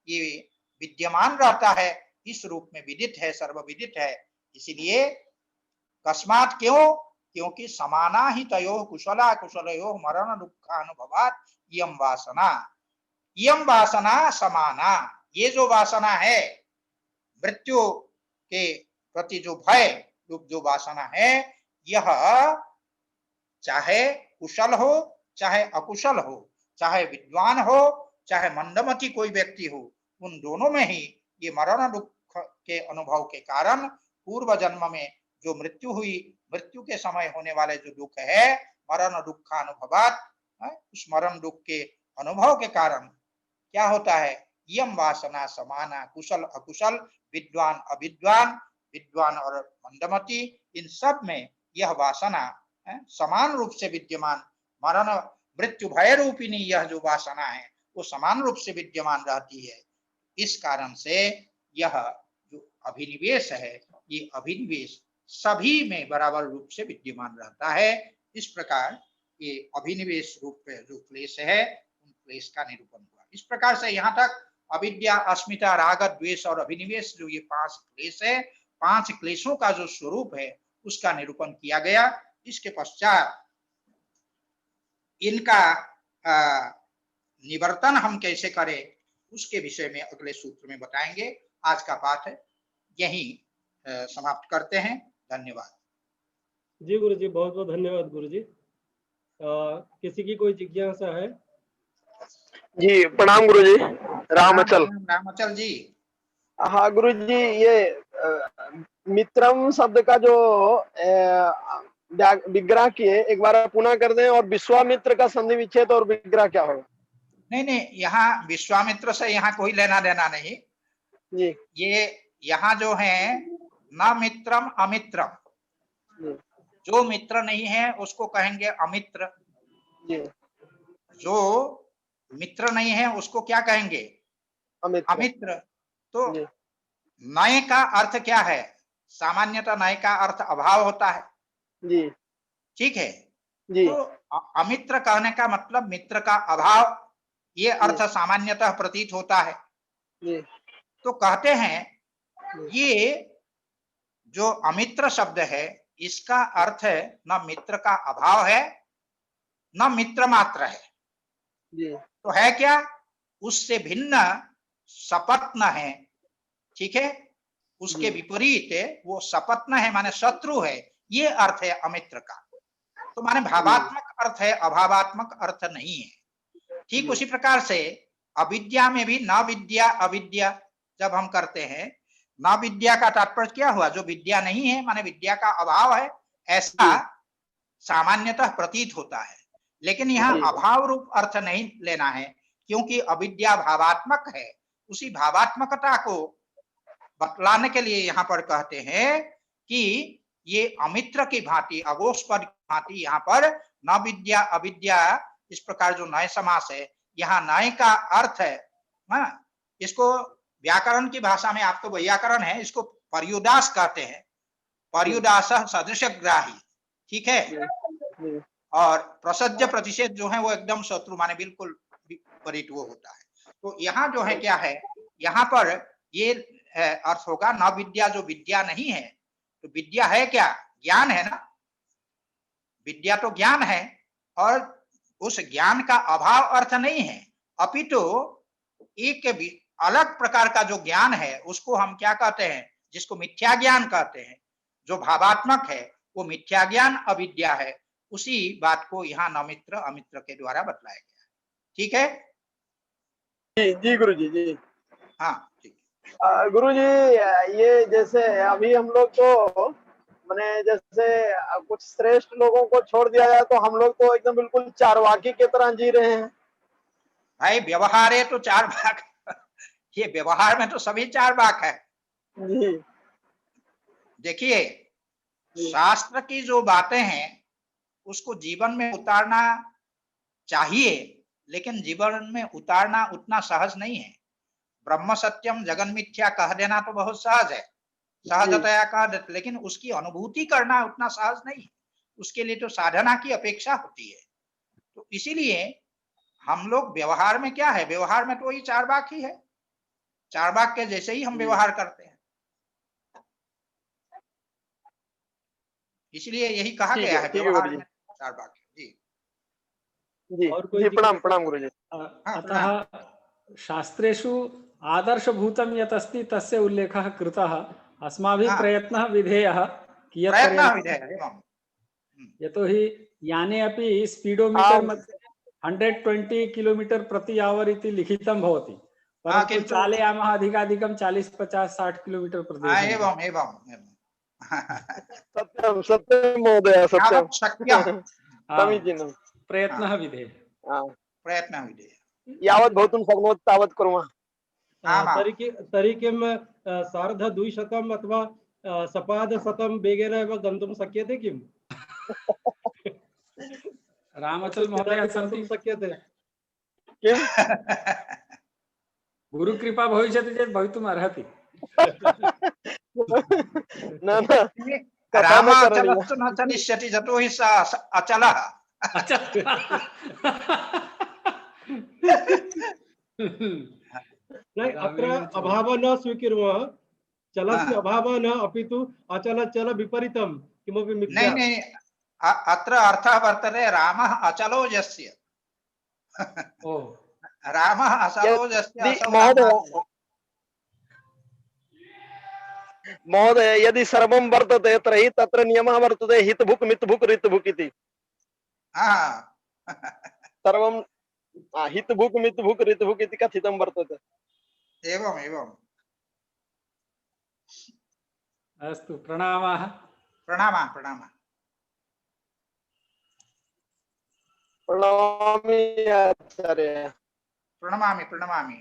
ये विद्यमान रहता है, इस रूप में विदित है, सर्वविदित है। इसीलिए कस्मात क्यों? क्योंकि समाना ही तयो कुशला कुशलयो मरण दुखानुभवात यम वासना, यम वासना समाना। ये जो वासना है मृत्यु के प्रति जो भय जो वासना है, यह चाहे कुशल हो चाहे अकुशल हो, चाहे विद्वान हो चाहे मंदमती कोई व्यक्ति हो, उन दोनों में ही ये मरण दुख के अनुभव के कारण पूर्व जन्म में जो मृत्यु हुई, मृत्यु के समय होने वाले जो दुख है मरण दुखानुभवात्, उस मरण दुख के अनुभव के कारण क्या होता है, यम वासना समाना, कुशल अकुशल, विद्वान अविद्वान, विद्वान और मंदमती, इन सब में यह वासना समान रूप से विद्यमान, मरण मृत्यु भय रूपिणी यह जो वासना है वो समान रूप से विद्यमान रहती है। इस कारण से यह जो अभिनिवेश है, ये अभिनिवेश सभी में बराबर रूप से विद्यमान रहता है। इस प्रकार ये अभिनिवेश रूप जो क्लेश है उन क्लेश का निरूपण हुआ। इस प्रकार से यहाँ तक अविद्या, अस्मिता, राग, द्वेष और अभिनिवेश जो ये 5 क्लेश है, 5 क्लेशों का जो स्वरूप है उसका निरूपण किया गया। इसके पश्चात इनका निवर्तन हम कैसे करें उसके विषय में अगले सूत्र में बताएंगे। आज का पाठ यहीं समाप्त करते हैं। धन्यवाद। जी गुरु जी, बहुत बहुत धन्यवाद गुरु जी। किसी की कोई जिज्ञासा है? जी प्रणाम गुरु जी। रामचल जी। हाँ गुरु जी, ये मित्रम शब्द का जो विग्रह किए एक बार पुनः कर दें, और विश्वामित्र का संधि विच्छेद और विग्रह क्या होगा? नहीं, यहाँ विश्वामित्र से यहाँ कोई लेना देना नहीं जी। ये यहाँ जो है न मित्रम अमित्रम, जो मित्र नहीं है उसको कहेंगे अमित्र, जो मित्र नहीं है उसको क्या कहेंगे, अमित्र। तो नए का अर्थ क्या है, सामान्यतः नए का अर्थ अभाव होता है जी। ठीक है जी। तो अमित्र कहने का मतलब मित्र का अभाव, ये अर्थ सामान्यतः प्रतीत होता है जी। तो कहते हैं ये जो अमित्र शब्द है इसका अर्थ है न मित्र का अभाव है न मित्र मात्र है जी। तो है क्या, उससे भिन्न सपत्न है, ठीक है, उसके विपरीत वो सपत्न है माने शत्रु है, ये अर्थ है अमित्र का। तो माने भावात्मक अर्थ है, अभावात्मक अर्थ नहीं है। ठीक उसी प्रकार से अविद्या में भी न विद्या अविद्या जब हम करते हैं, न विद्या का तात्पर्य क्या हुआ, जो विद्या नहीं है माने विद्या का अभाव है, ऐसा सामान्यतः प्रतीत होता है। लेकिन यहाँ अभाव रूप अर्थ नहीं लेना है, क्योंकि अविद्या भावात्मक है। उसी भावात्मकता को बतलाने के लिए यहाँ पर कहते हैं कि ये अमित्र की भांति, अगोष्पद की भांति यहाँ पर न विद्या अविद्या, इस प्रकार जो नए समास है, यहाँ नए का अर्थ है, इसको व्याकरण की भाषा में, आप तो व्याकरण है, इसको पर्युदास कहते हैं, पर्युदास सदृशग्राही, ठीक है। और प्रसज्य प्रतिषेध जो है वो एकदम शत्रु माने बिल्कुल विपरीत वो होता है। तो यहाँ जो है क्या है, यहाँ पर ये अर्थ होगा न विद्या, जो विद्या नहीं है, तो विद्या है क्या, ज्ञान है ना, विद्या तो ज्ञान है, और उस ज्ञान का अभाव अर्थ नहीं है, अपितु एक अलग प्रकार का जो ज्ञान है उसको हम क्या कहते हैं, जिसको मिथ्या ज्ञान कहते हैं, जो भावात्मक है वो मिथ्या ज्ञान अविद्या है। उसी बात को यहाँ न मित्र अमित्र के द्वारा बतलाया गया है, ठीक है। जी जी गुरु जी। जी हाँ ठीक। गुरु जी, ये जैसे अभी हम लोग तो मैंने जैसे कुछ श्रेष्ठ लोगों को छोड़ दिया जाए तो हम लोग तो एकदम बिल्कुल चारवाकी की तरह जी रहे हैं। भाई व्यवहार है तो 4 भाग, ये व्यवहार में तो सभी 4 भाग है। देखिए शास्त्र की जो बातें हैं उसको जीवन में उतारना चाहिए, लेकिन जीवन में उतारना उतना सहज नहीं है। ब्रह्म सत्यम जगन मिथ्या कह देना तो बहुत सहज है, सहजतया कह देते, लेकिन उसकी अनुभूति करना उतना सहज नहीं है, उसके लिए तो साधना की अपेक्षा होती है। तो इसीलिए हम लोग व्यवहार में क्या है, व्यवहार में तो वही 4 भाग ही है, 4 भाग के जैसे ही हम व्यवहार करते हैं, इसलिए यही कहा गया है व्यवहार में 4 भाग। जी जी और कोई प्रणाम गुरु जी। अतः शास्त्रेषु आदर्शभूतं यत् अस्ति तस्य उल्लेखः कृतः, अस्माभिः प्रयत्नः विधेयः कियत्पर्यन्तं, यतोहि याने अपि स्पीडोमीटर मध्ये 120 किलोमीटर प्रति आवर इति लिखितं भवति, परंतु किन्तु चालयामः अधिकाधिकं 40-50-60 किलोमीटर प्रदेशं एवम् एवम् एवम् सत्यं सत्यं महोदय सत्यं यावत् शक्यं समीचीनं प्रयत्नः विधेयः। हा। प्रयत्नः विधेयः। यावत् भवितुं शक्नोति तावत् कुर्मः। आमाम् तर्हि किं सार्धद्विशतम् अथवा सपादशतं वेगेन एव गन्तुं शक्यते किम्? रामचल महोदय सन्ति, शक्यते किं गुरुकृपा भविष्यति चेत् भवितुम् अर्हति। न कथा राम न करणीया। अचलस्तु न चलिष्यति यतोहि सः अचलः। अच्छा नहीं, अत्र अभावः न स्वीकुर्मः, चलस्य हाँ। अभावः न, अपि तु अचल चल विपरीतं किमपि मिथ्या। नहीं नहीं अत्र अर्थः वर्तते रामः अचलो यस्य ओ रामः अचलो यस्य असौ महोदय रामः। महोदय यदि सर्वं वर्तते तर्हि तत्र नियमः वर्तते हितभुक् मितभुक् ऋतभुक् इति। हाँ सर्वं हितभुक् मितभुक् ऋतभुक् इति कथितं वर्तते। एवम् एवम् अस्तु, प्रणामाः। प्रणामः प्रणामः। प्रणमामि आचार्य। प्रणमामि प्रणमामि।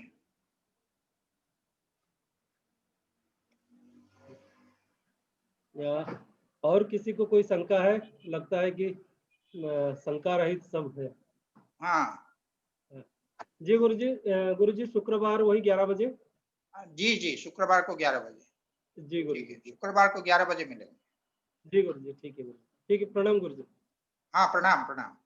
और किसी को कोई शंका है? लगता है कि शंका रहित सब है। हाँ जी गुरुजी शुक्रवार वही 11 बजे। जी जी शुक्रवार को 11 बजे। जी गुरुजी, ठीक है, शुक्रवार को 11 बजे मिलेंगे। जी गुरुजी, ठीक है गुरुजी, ठीक है, प्रणाम गुरुजी। हाँ प्रणाम प्रणाम।